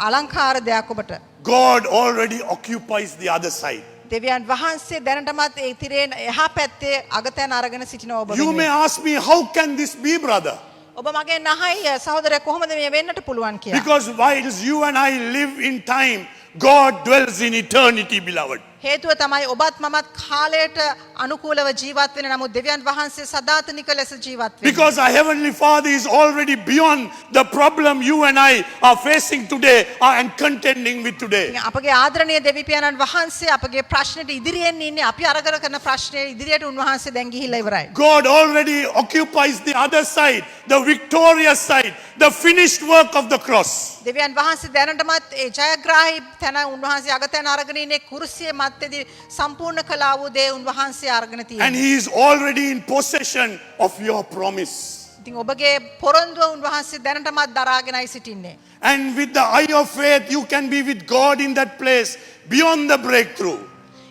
අලංකාර දෙයක් ඔබට. God already occupies the other side. දෙවියන් වහන්සේ දැනටමත් ඒ තිරයෙන් එහා පැත්තේ අගතැන අරගෙන සිටිනවා ඔබ You may වෙනුවෙන්. ask me, how can this be, brother? ඔබ මගෙන් අහයි සහෝදරයා කොහොමද මේ වෙන්නට පුළුවන් කියලා. Because whilst you and I live in time, God dwells in eternity, beloved. හේතුව තමයි ඔබත් මමත් කාලයට අනුකූලව ජීවත් වෙන නමුත් දෙවියන් වහන්සේ සදාතනික ලෙස ජීවත් වෙනවා. Because our Heavenly Father is already beyond the problem you and I are facing today and contending with today. අපගේ ආදරණීය දෙවිපියාණන් වහන්සේ අපගේ ප්‍රශ්නෙට ඉදිරියෙන් ඉන්නේ අපි අරගෙන කරන ප්‍රශ්නේ ඉදිරියට උන්වහන්සේ දැන් ගිහිල්ලා ඉවරයි. God already occupies the other side, the victorious side, the finished work of the cross. දෙවියන් වහන්සේ දැනටමත් ඒ ජයග්‍රාහී තැන උන්වහන්සේ අගතැන අරගෙන ඉන්නේ කුරුසියේ මැත්තේදී සම්පූර්ණ කළා වූ දේ උන්වහන්සේ අරගෙන And තියෙනවා. He is already in possession of your promise. ඉතින් ඔබගේ පොරොන්දුව උන්වහන්සේ දැනටමත් දරාගෙනයි සිටින්නේ. And with the eye of faith, you can be with God in that place beyond the breakthrough.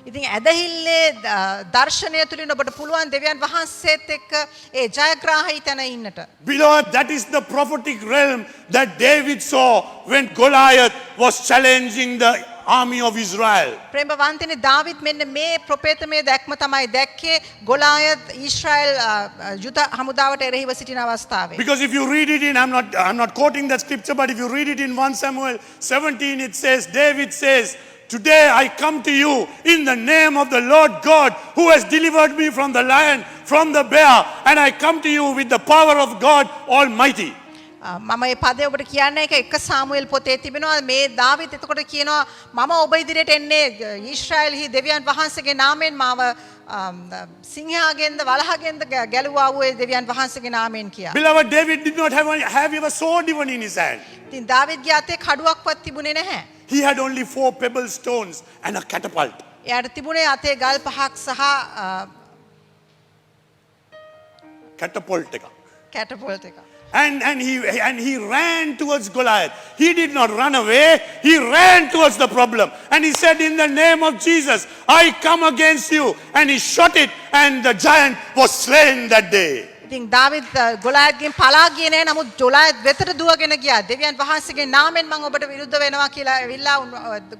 ඉතින් ඇදහිල්ලේ දර්ශනය තුලින් ඔබට පුළුවන් දෙවියන් වහන්සේත් එක්ක ඒ ජයග්‍රාහී තැන ඉන්නට. Beloved, that is the prophetic realm that David saw when Goliath was challenging the army of Israel. ප්‍රේමවන්තනි දාවිද් මෙන්න මේ ප්‍රොපේතමේ දැක්ම තමයි දැක්කේ ගොලායත් ඊශ්‍රායල් යුද හමුදාවට එරෙහිව සිටින අවස්ථාවේ. Because if you read it in, I'm not quoting that scripture, but if you read it in 1 Samuel 17, it says, David says, today I come to you in the name of the Lord God who has delivered me from the lion, from the bear, and I come to you with the power of God Almighty. මම මේ පදේ ඔබට කියන්න එක 1 සාමුවෙල් පොතේ තිබෙනවා මේ දාවිත් එතකොට කියනවා මම ඔබ ඉදිරියට එන්නේ ඊශ්‍රායෙල්හි දෙවියන් වහන්සේගේ නාමයෙන් මාව සිංහයාගෙන්ද වලහගෙන්ද ගැලුවා වූ ඒ දෙවියන් වහන්සේගේ නාමයෙන් කියා. Beloved, David did not have a sword even in his hand. ඉතින් දාවිත්ගේ අතේ කඩුවක්වත් තිබුණේ නැහැ. He had only 4 pebble stones and a catapult. එයාට තිබුණේ අතේ ගල් පහක් සහ Catapult එක. කැටපොල්ට් එක. And he ran towards Goliath. He did not run away. He ran towards the problem. And he said, in the name of Jesus, I come against you. And he shot it and the giant was slain that day. ඉතින් දාවිත් ගොලායත්ගෙන් පලා ගියේ නැහැ. නමුත් ගොලායත් වෙතට දුවගෙන ගියා. දෙවියන් වහන්සේගේ නාමයෙන් මම ඔබට විරුද්ධ වෙනවා කියලා ඇවිල්ලා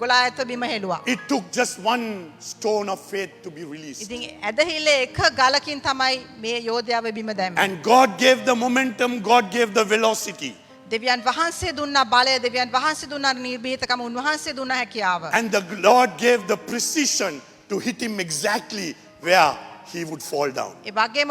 ගොලායත්ව බිම හෙළුවා. It took just one stone of faith to be released. ඉතින් ඇදහිල්ලේ එක ගලකින් තමයි මේ යෝධයාව බිම දැම්මේ. And God gave the momentum, God gave the velocity. දෙවියන් වහන්සේ දුන්නා බලය, දෙවියන් වහන්සේ දුන්නා නිර්භීතකම, උන්වහන්සේ දුන්නා හැකියාව. And the Lord gave the precision to hit him exactly where he would fall down. ඒ වගේම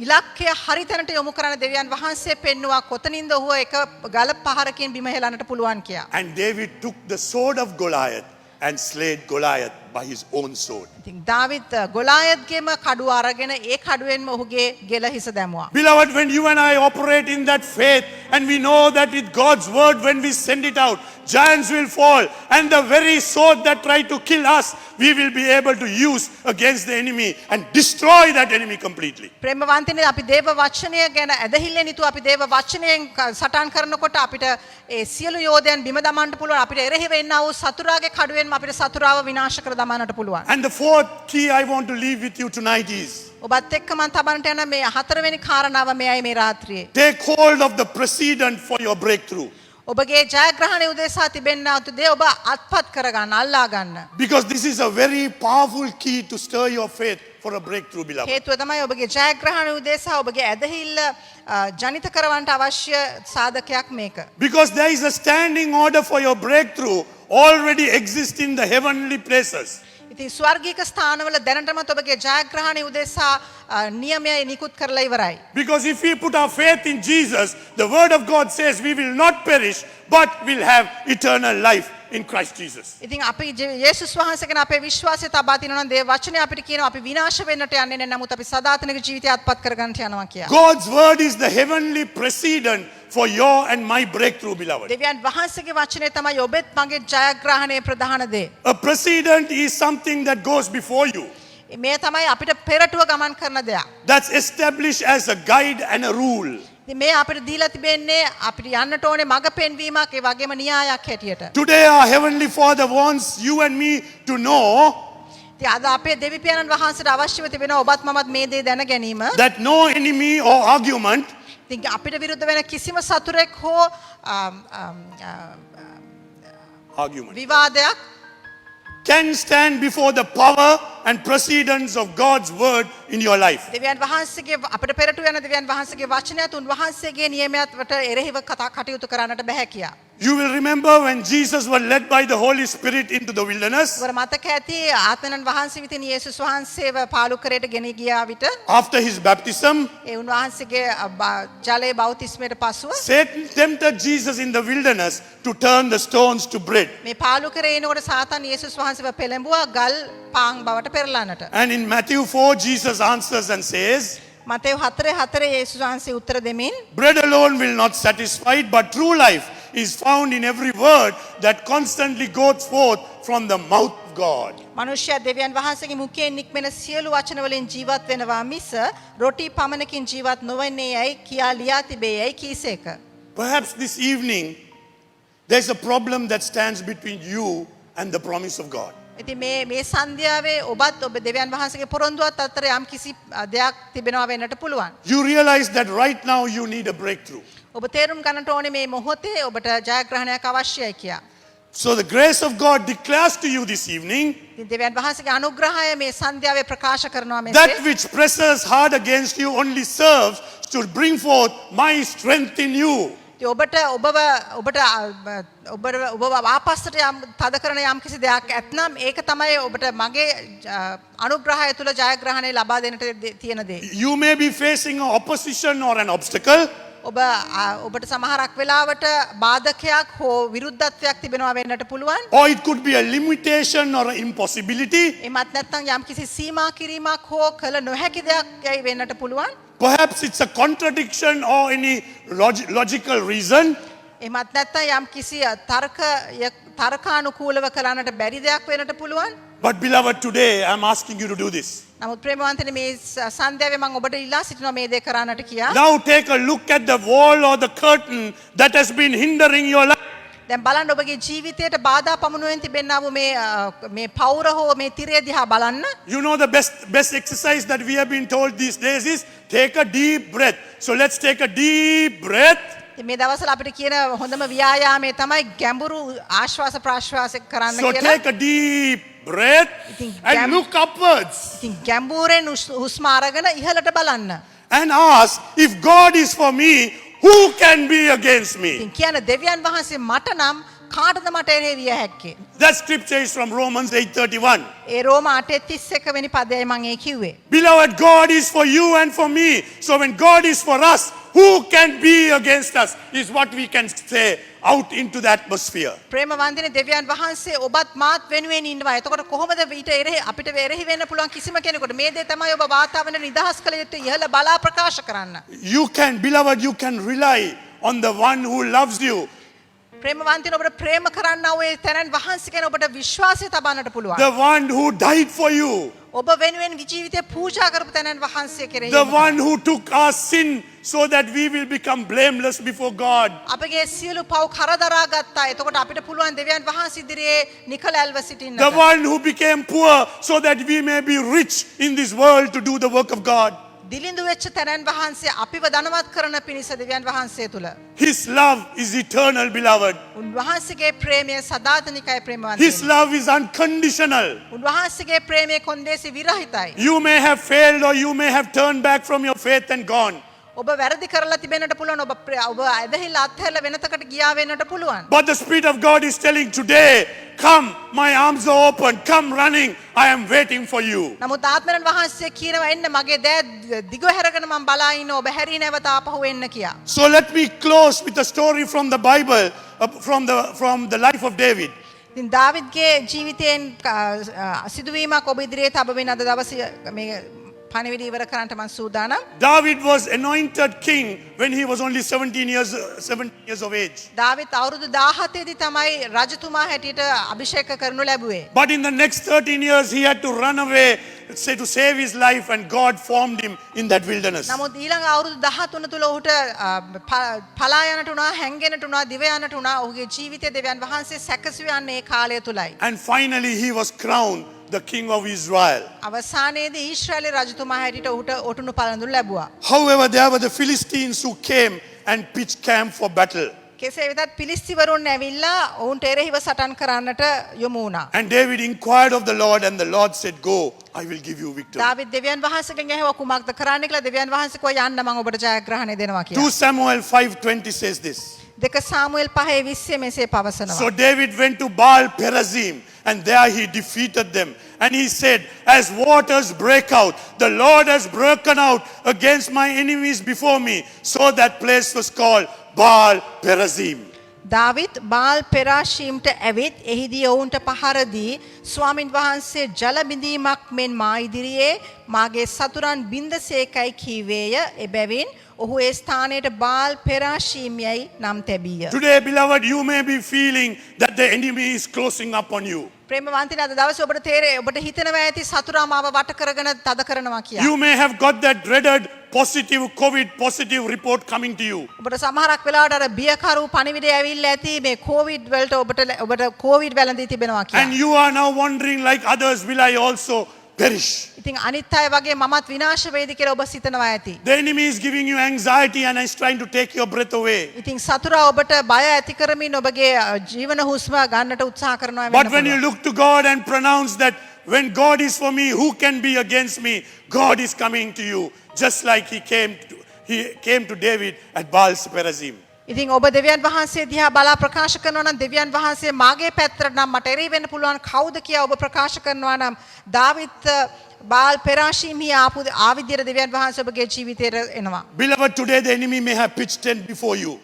ඉලක්කය හරි තැනට යොමු කරන දෙවියන් වහන්සේ පෙන්නවා කොතනින්ද ඔහු එක ගල පහරකින් බිම හෙලන්නට පුළුවන් කියා. And David took the sword of Goliath and slayed Goliath by his own sword. ඉතින් දාවිත් ගොලායත්ගේම කඩුව අරගෙන ඒ කඩුවෙන්ම ඔහුගේ ගෙල හිස දැමුවා. Beloved, when you and I operate in that faith and we know that with God's word when we send it out, giants will fall and the very sword that tried to kill us, we will be able to use against the enemy and destroy that enemy completely. ප්‍රේමවන්තනේ අපි දේව වචනය ගැන ඇදහිල්ලෙන් යුතුව අපි දේව වචනයෙන් සටන් කරනකොට අපිට ඒ සියලු යෝධයන් බිම දමන්න පුළුවන්. අපිට එරෙහිව එන්නා වූ සතුරාගේ කඩුවෙන්ම අපිට සතුරාව විනාශ කර දමන්නට පුළුවන්. And the fourth key I want to leave with you tonight is, ඔබත් එක්ක මම තබන්නට යන මේ හතරවෙනි කාරණාව මෙයයි මේ රාත්‍රියේ. take hold of the precedent for your breakthrough. ඔබගේ ජයග්‍රහණය උදෙසා තිබෙන්නා වූ දේ ඔබ අත්පත් කරගන්න, අල්ලා ගන්න. Because this is a very powerful key to stir your faith for a breakthrough, beloved. හේතුව තමයි ඔබගේ ජයග්‍රහණය උදෙසා ඔබගේ ඇදහිල්ල ජනිත කරවන්නට අවශ්‍ය සාධකයක් මේක. Because there is a standing order for your breakthrough already exists in the heavenly places. ඉතින් ස්වර්ගීක ස්ථානවල දැනටමත් ඔබගේ ජයග්‍රහණය උදෙසා නියමය නිකුත් කරලා ඉවරයි. Because if we put our faith in Jesus, the word of God says we will not perish, but will have eternal life in Christ Jesus. ඉතින් අපි යේසුස් වහන්සේ ගැන අපේ විශ්වාසය තබා තිනවා නම් දේව වචනය අපිට කියනවා අපි විනාශ වෙන්නට යන්නේ නැහැ. නමුත් අපි සදාතනික ජීවිතය අත්පත් කරගන්නට යනවා කියලා. God's word is the heavenly precedent for your and my breakthrough, beloved. දෙවියන් වහන්සේගේ වචනය තමයි ඔබත් මගේ ජයග්‍රහණයේ ප්‍රධාන දේ. A precedent is something that goes before you. මේ තමයි අපිට පෙරටුව ගමන් කරන දෙයක්. That's established as a guide and a rule. ඉතින් මේ අපිට දීලා තිබෙන්නේ අපිට යන්නට ඕනේ මඟ පෙන්වීමක් ඒ වගේම න්‍යායක් හැටියට. Today our heavenly Father wants you and me to know ඉතින් අද අපේ දෙවිපියාණන් වහන්සේට අවශ්‍යව තිබෙනවා ඔබත් මමත් මේ දේ දැන ගැනීම. that no enemy or argument ඉතින් අපිට විරුද්ධ වෙන කිසිම සතුරෙක් හෝ විවාදයක් can stand before the power and precedence of God's word in your life. දෙවියන් වහන්සේගේ අපිට පෙරටු යන දෙවියන් වහන්සේගේ වචනයත් උන්වහන්සේගේ නියමයට එරෙහිව කටයුතු කරන්නට බැහැ කියා. You will remember when Jesus was led by the Holy Spirit into the wilderness. ඔබට මතක ඇති ආත්මයන් වහන්සේ විසින් යේසුස් වහන්සේව පාලුකරයට ගෙන ගියා විට After his baptism, ඒ උන්වහන්සේගේ ජලයේ බෞතිස්මයට පසුව Satan tempted Jesus in the wilderness to turn the stones to bread. මේ පාලුකරේ එනකොට සාතන් යේසුස් වහන්සේව පෙළඹුවා ගල් පාන් බවට පෙරලන්නට. And in Matthew 4, Jesus answers and says, Matthew 4:4 යේසුස් වහන්සේ උත්තර දෙමින් bread alone will not satisfy, but true life is found in every word that constantly goes forth from the mouth of God. මනුෂ්‍ය දෙවියන් වහන්සේගේ මුඛයෙන් නික්මෙන සියලු වචන වලින් ජීවත් වෙනවා මිස රොටි පමණකින් ජීවත් නොවන්නේ යයි කියා ලියා තිබේ යයි කීසේක. Perhaps this evening there's a problem that stands between you and the promise of God. ඉතින් මේ සන්ධ්‍යාවේ ඔබත් ඔබ දෙවියන් වහන්සේගේ පොරොන්දුවත් අතර යම් කිසි දෙයක් තිබෙනවා වෙන්නට පුළුවන්. You realize that right now you need a breakthrough. ඔබ තේරුම් ගන්නට ඕනේ මේ මොහොතේ ඔබට ජයග්‍රහණයක් අවශ්‍යයි කියා. So the grace of God declares to you this evening ඉතින් දෙවියන් වහන්සේගේ අනුග්‍රහය මේ සන්ධ්‍යාවේ ප්‍රකාශ කරනවා මෙසේ. that which presses hard against you only serves to bring forth my strength in you. ඔබට ආපස්සට තද කරන යම් කිසි දෙයක් ඇත්නම් ඒක තමයි ඔබට මගේ අනුග්‍රහය තුල ජයග්‍රහණය ලබා දෙන්නට තියෙන දේ. You may be facing an opposition or an obstacle. ඔබට සමහරක් වෙලාවට බාධකයක් හෝ විරුද්ධත්වයක් තිබෙනවා වෙන්නට පුළුවන්. Or it could be a limitation or an impossibility. එමත් නැත්නම් යම්කිසි සීමා කිරීමක් හෝ කළ නොහැකි දෙයක් යයි වෙන්නට පුළුවන්. Perhaps it's a contradiction or any logical reason. එමත් නැත්නම් යම්කිසි තර්කානුකූලව කරන්නට බැරි දෙයක් වෙන්නට පුළුවන්. But beloved, today I'm asking you to do this. නමුත් ප්‍රේමවන්තනි මේ සන්ධ්‍යාවේ මම ඔබට ඉල්ලා සිටිනවා මේ දේ කරන්නට කියා. Now take a look at the wall or the curtain that has been hindering your life. දැන් බලන්න ඔබගේ ජීවිතයට බාධා පමුණුවෙන් තිබෙනා වූ මේ පෞර හෝ මේ තිරය දිහා බලන්න. You know the best exercise that we have been told these days is take a deep breath. So let's take a deep breath. මේ දවස්වල අපිට කියන හොඳම ව්‍යායාමය තමයි ගැඹුරු ආශ්වාස ප්‍රාශ්වාස කරන්න So කියලා. take a deep breath and look upwards ඉතින් ගැඹුරෙන් හුස්ම අරගෙන ඉහළට බලන්න. and ask, if God is for me, who can be against me? ඉතින් කියන දෙවියන් වහන්සේ මට නම් කාටද මට එරෙහි විය හැක්කේ? That scripture is from Romans 8:31. ඒ රෝම 8:31 වෙනි පදයයි මම ඒ කිව්වේ. Beloved, God is for you and for me. So when God is for us, who can be against us? Is what we can say out into the atmosphere. ප්‍රේමවන්තනේ දෙවියන් වහන්සේ ඔබත් මාත් වෙනුවෙන් ඉන්නවා. එතකොට කොහොමද ඊට එරෙහි අපිට එරෙහි වෙන්න පුළුවන් කිසිම කෙනෙකුට? මේ දේ තමයි ඔබ වාතාවරණ නිදහස් කළ යුත්තේ ඉහළ බලා ප්‍රකාශ කරන්න. You can, beloved, you can rely on the one who loves you. ප්‍රේමවන්තනේ ඔබට ප්‍රේම කරන්නා වූ තැනන් වහන්සේ ගැන ඔබට විශ්වාසය තබන්නට පුළුවන්. The one who died for you. ඔබ වෙනුවෙන් ජීවිතේ පූජා කරපු තැනන් වහන්සේ කෙරෙහි. The one who took our sin so that we will become blameless before God. අපගේ සියලු පව් කරදරා ගත්තා. එතකොට අපිට පුළුවන් දෙවියන් වහන්සේ ඉදිරියේ නිකලල්ව සිටින්නට. The one who became poor so that we may be rich in this world to do the work of God. දිලිඳු වෙච්ච තැනන් වහන්සේ අපිව ධනවත් කරන පිණිස දෙවියන් වහන්සේ තුල. His love is eternal, beloved. උන්වහන්සේගේ ප්‍රේමය සදාතනිකයි ප්‍රේමවන්තනි. His love is unconditional. උන්වහන්සේගේ ප්‍රේමය කොන්දේසි විරහිතයි. You may have failed or you may have turned back from your faith and gone. ඔබ වැරදි කරලා තිබෙන්නට පුළුවන්. ඔබ ඇදහිලා අත්හැරලා වෙනතකට ගියා වෙන්නට පුළුවන්. But the Spirit of God is telling today, come, my arms are open, come running, I am waiting for you. නමුත් ආත්මයන් වහන්සේ කියනවා එන්න මගේ දෑ දිග හැරගෙන මම බලා ඉන්න ඔබ හැරී නැවත ආපහු එන්න කියා. So let me close with a story from the Bible, from the life of David. ඉතින් දාවිද්ගේ ජීවිතයෙන් සිදුවීමක් ඔබ ඉදිරියේ තබමින් අද දවසේ මේ පණිවිඩය ඉවර කරන්නට මම සූදානම්. David was anointed king when he was only 17 years of age. David අවුරුදු 17 දී තමයි රජතුමා හැටියට අභිෂේක කරනු ලැබුවේ. But in the next 13 years he had to run away, say to save his life, and God formed him in that wilderness. නමුත් ඊළඟ අවුරුදු 13 තුල ඔහුට පලා යන්නට උනා, හැංගෙන්නට උනා, දිව යන්නට උනා. ඔහුගේ ජීවිතය දෙවියන් වහන්සේ සැකසුවන්නේ ඒ කාලය තුලයි. And finally he was crowned the king of Israel. අවසානයේදී ඊශ්‍රායලේ රජතුමා හැටියට ඔහුට ඔටුනු පළඳුන් ලැබුවා. However, there were the Philistines who came and pitched camp for battle. කෙසේ වෙතත් පිලිස්තිවරුන් ඇවිල්ලා ඔවුන්ට එරෙහිව සටන් කරන්නට යොමු වුණා. And David inquired of the Lord, and the Lord said, go, I will give you victory. දාවිද් දෙවියන් වහන්සේගෙන් ඇහුවා කුමක්ද කරන්න කියලා. දෙවියන් වහන්සේ කිව්වා යන්න මම ඔබට ජයග්‍රහණය දෙනවා 2 කියලා. Samuel 5:20 says this. දෙක සාමුවෙල් 5:20 මෙසේ පවසනවා. So David went to Baal Perazim, and there he defeated them. And he said, as waters break out, the Lord has broken out against my enemies before me. So that place was called Baal Perazim. David බාල් පෙරාශීම්ට ඇවිත් එහිදී ඔවුන්ට පහර දී ස්වාමින් වහන්සේ ජල බිඳීමක් මෙන් මා ඉදිරියේ මාගේ සතුරන් බින්දසේකයි කීවේය. එබැවින් ඔහු ඒ ස්ථානයට බාල් පෙරාශීම් යයි නම් තැබීය. Today, beloved, you may be feeling that the enemy is closing up on you. ප්‍රේමවන්තනි අද දවසේ ඔබට හිතෙනවා ඇති සතුරා මාව වට කරගෙන තද කරනවා කියලා. You may have got that dreaded positive COVID positive report coming to you. ඔබට සමහරක් වෙලාවට අර බියකරු පණිවිඩය ඇවිල්ලා ඇති මේ කොවිඩ් වලට ඔබට කොවිඩ් වැළඳී තිබෙනවා කියලා. And you are now wondering, like others, will I also perish? ඉතින් අනිත් අය වගේ මමත් විනාශ වේද කියලා ඔබ සිතනවා ඇති. The enemy is giving you anxiety and is trying to take your breath away. ඉතින් සතුරා ඔබට බය ඇති කරමින් ඔබගේ ජීවන හුස්ම ගන්නට උත්සාහ කරනවා වෙන්න But when you look to God and pronounce that when God is for me, who can be against me? God is coming to you, just like he came to David at Baal Perazim. ඉතින් ඔබ දෙවියන් වහන්සේ දිහා බලා ප්‍රකාශ කරනවා නම් දෙවියන් වහන්සේ මාගේ පැත්තට නම් මට එරෙහි වෙන්න පුළුවන් කවුද කියලා ඔබ ප්‍රකාශ කරනවා නම් දාවිත් බාල් පෙරාශීම් හි ආවිදිර දෙවියන් වහන්සේ ඔබගේ ජීවිතයට එනවා. Beloved, today the enemy may have pitched tent before you.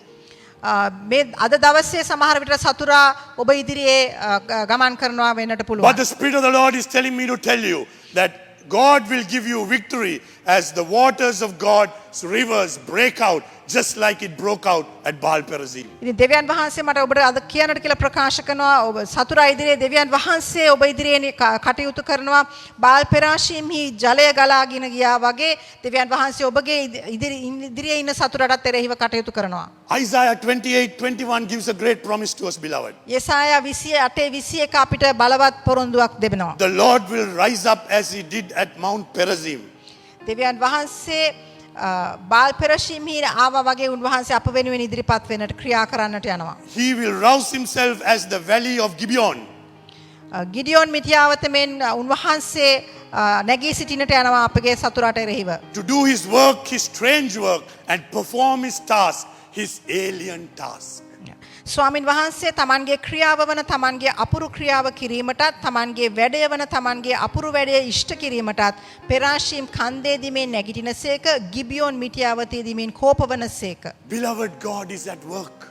මේ අද දවසේ සමහර විට සතුරා ඔබ ඉදිරියේ ගමන් කරනවා වෙන්නට But පුළුවන්. the Spirit of the Lord is telling me to tell you that God will give you victory as the waters of God's rivers break out, just like it broke out at Baal Perazim. ඉතින් දෙවියන් වහන්සේ මට ඔබට අද කියන්නට කියලා ප්‍රකාශ කරනවා ඔබ සතුරා ඉදිරියේ දෙවියන් වහන්සේ ඔබ ඉදිරියේ කටයුතු කරනවා බාල් පෙරාශීම් හි ජලය ගලාගෙන ගියා වගේ දෙවියන් වහන්සේ ඔබගේ ඉදිරියේ ඉන්න සතුරටත් එරෙහිව කටයුතු කරනවා. Isaiah 28:21 gives a great promise to us, beloved. යෙසායා 28:21 අපිට බලවත් පොරොන්දුවක් දෙනවා. The Lord will rise up as he did at Mount Perazim. දෙවියන් වහන්සේ බාල් පෙරාශීම් හි ආවා වගේ උන්වහන්සේ අප වෙනුවෙන් ඉදිරිපත් වෙන්නට ක්‍රියා කරන්නට යනවා. He will rouse himself as the valley of Gibeon. ගිඩියෝන් මිටියාවත මෙන් උන්වහන්සේ නැගී සිටින්නට යනවා අපගේ සතුරාට එරෙහිව. To do his work, his strange work, and perform his task, his alien task. ස්වාමින් වහන්සේ තමන්ගේ ක්‍රියාව වන තමන්ගේ අපුරු ක්‍රියාව කිරීමටත් තමන්ගේ වැඩය වන තමන්ගේ අපුරු වැඩය ඉෂ්ට කිරීමටත් පෙරාශීම් කන්දේදී මේ නැගිටිනසේක ගිබියෝන් මිටියාවතේදී මෙන් කෝපවනසේක. Beloved, God is at work.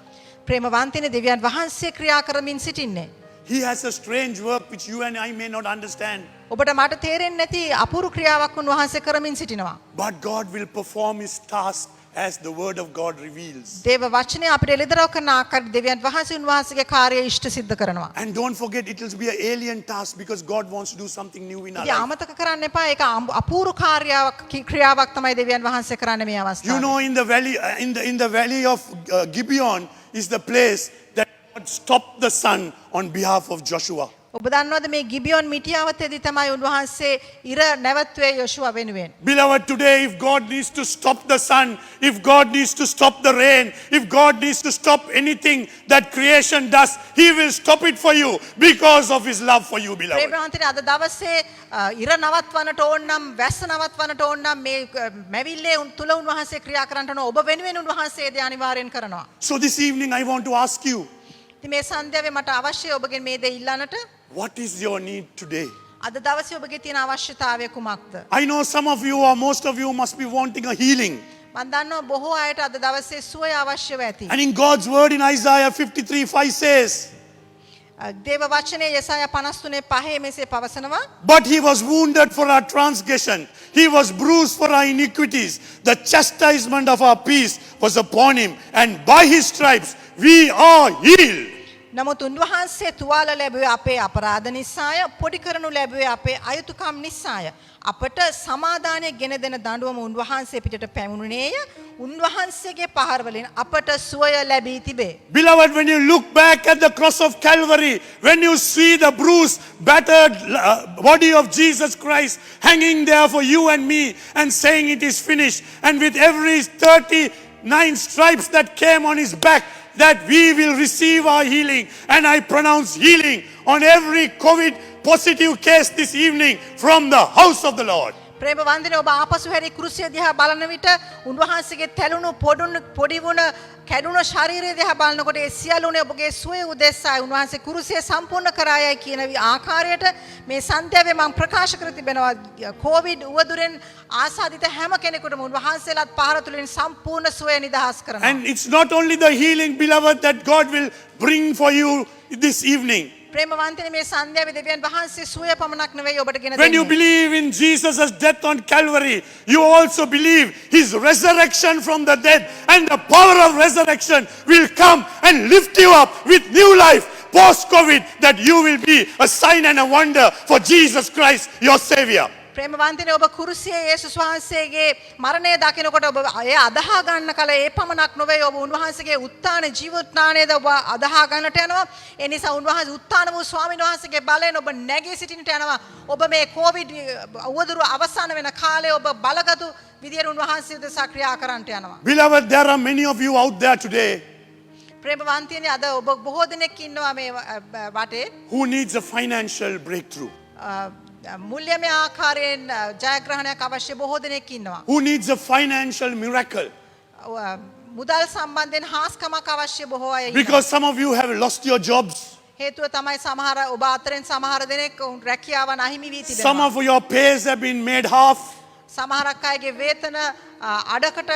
ප්‍රේමවන්තනේ දෙවියන් වහන්සේ ක්‍රියා කරමින් සිටින්නේ. He has a strange work which you and I may not understand. ඔබට මට තේරෙන්නේ නැති අපුරු ක්‍රියාවක් උන්වහන්සේ කරමින් සිටිනවා. But God will perform his task as the word of God reveals. දේව වචනය අපිට එළිදරව් කරන ආකාරයට දෙවියන් වහන්සේ උන්වහන්සේගේ කාර්යය ඉෂ්ට සිද්ධ කරනවා. And don't forget, it will be an alien task because God wants to do something new in our ඉතින් life. අමතක කරන්න එපා ඒක අපූර්ව ක්‍රියාවක් තමයි දෙවියන් වහන්සේ කරන්නේ මේ You අවස්ථාවේ. know, in the valley of Gibeon is the place that God stopped the sun on behalf of Joshua. ඔබ දන්නවද මේ ගිබියෝන් මිටියාවතේදී තමයි උන්වහන්සේ ඉර නැවැත්තුවේ යොෂුවා වෙනුවෙන්. Beloved, today if God needs to stop the sun, if God needs to stop the rain, if God needs to stop anything that creation does, he will stop it for you because of his love for you, beloved. ප්‍රේමවන්තනේ අද දවසේ ඉර නවත්වන්නට ඕන නම් වැස්ස නවත්වන්නට ඕන නම් මේ මැවිල්ලේ තුල උන්වහන්සේ ක්‍රියා කරන්නට ඕන ඔබ වෙනුවෙන් උන්වහන්සේ ඒ දේ අනිවාර්යෙන් කරනවා. So this evening I want to ask you, ඉතින් මේ සන්ධ්‍යාවේ මට අවශ්‍යයි ඔබගෙන් මේ දේ ඉල්ලන්නට. what is your need today? අද දවසේ ඔබගේ තියෙන අවශ්‍යතාවය කුමක්ද? I know some of you or most of you must be wanting a healing. මම දන්නවා බොහෝ අයට අද දවසේ සුවය අවශ්‍යව ඇති. And in God's word in Isaiah 53:5 says, දේව වචනේ යෙසායා 53:5 මෙසේ පවසනවා. but he was wounded for our transgression, he was bruised for our iniquities, the chastisement of our peace was upon him, and by his stripes we are healed. නමුත් උන්වහන්සේ තුවාල ලැබුවේ අපේ අපරාධ නිසාය, පොඩි කරනු ලැබුවේ අපේ අයුතුකම් නිසාය. අපට සමාදානය ගෙන දෙන දඬුවම උන්වහන්සේ පිටට පැමුණුනේය. උන්වහන්සේගේ පහර වලින් අපට සුවය ලැබී තිබේ. Beloved, when you look back at the cross of Calvary, when you see the bruised, battered body of Jesus Christ hanging there for you and me and saying it is finished, and with every 39 stripes that came on his back, that we will receive our healing. And I pronounce healing on every COVID positive case this evening from the house of the Lord. ප්‍රේමවන්තනේ ඔබ ආපසු හැරී කුරුසිය දිහා බලන විට උන්වහන්සේගේ තැළුණු පොඩි වුණ කැඩුණු ශරීරය දිහා බලනකොට ඒ සියලුනේ ඔබගේ සුවය උදෙසායි උන්වහන්සේ කුරුසිය සම්පූර්ණ කරායයි කියන ආකාරයට මේ සන්ධ්‍යාවේ මම ප්‍රකාශ කර තිබෙනවා. කොවිඩ් උවදුරෙන් ආසාදිත හැම කෙනෙකුටම උන්වහන්සේලාත් පහර තුලින් සම්පූර්ණ සුවය නිදහස් කරනවා. And it's not only the healing, beloved, that God will bring for you this evening. ප්‍රේමවන්තනේ මේ සන්ධ්‍යාවේ දෙවියන් වහන්සේ සුවය පමණක් නෙවෙයි ඔබට ගෙන දෙන්නේ. When you believe in Jesus' death on Calvary, you also believe his resurrection from the dead, and the power of resurrection will come and lift you up with new life post-COVID, that you will be a sign and a wonder for Jesus Christ, your Savior. ප්‍රේමවන්තනේ ඔබ කුරුසියේ යේසුස් වහන්සේගේ මරණය දකිනකොට ඔබ ඒ අදහා ගන්න කල ඒ පමණක් නොවේ ඔබ උන්වහන්සේගේ උත්ථාන ජීවෝත්ථානයේද ඔබ අදහා ගන්නට යනවා. ඒ නිසා උන්වහන්සේ උත්ථාන වූ ස්වාමීන් වහන්සේගේ බලයෙන් ඔබ නැගී සිටින්නට යනවා. ඔබ මේ කොවිඩ් උවදුරු අවසන් වෙන කාලේ ඔබ බලගතු විදියට උන්වහන්සේ උදෙසා ක්‍රියා කරන්නට යනවා. Beloved, there are many of you out there today ප්‍රේමවන්තයනි අද ඔබ බොහෝ දෙනෙක් ඉන්නවා මේ වටේ who needs a financial breakthrough, මුල්‍යමය ආකාරයෙන් ජයග්‍රහණයක් අවශ්‍ය බොහෝ දෙනෙක් ඉන්නවා. who needs a financial miracle, මුදල් සම්බන්ධයෙන් හාස්කමක් අවශ්‍ය බොහෝ අය ඉන්නවා. because some of you have lost your jobs. හේතුව තමයි සමහර ඔබ අතරින් සමහර දෙනෙක් රැකියාව අහිමි වී Some තිබෙනවා. of your pays have been made half. සමහරක් අයගේ වේතන අඩකට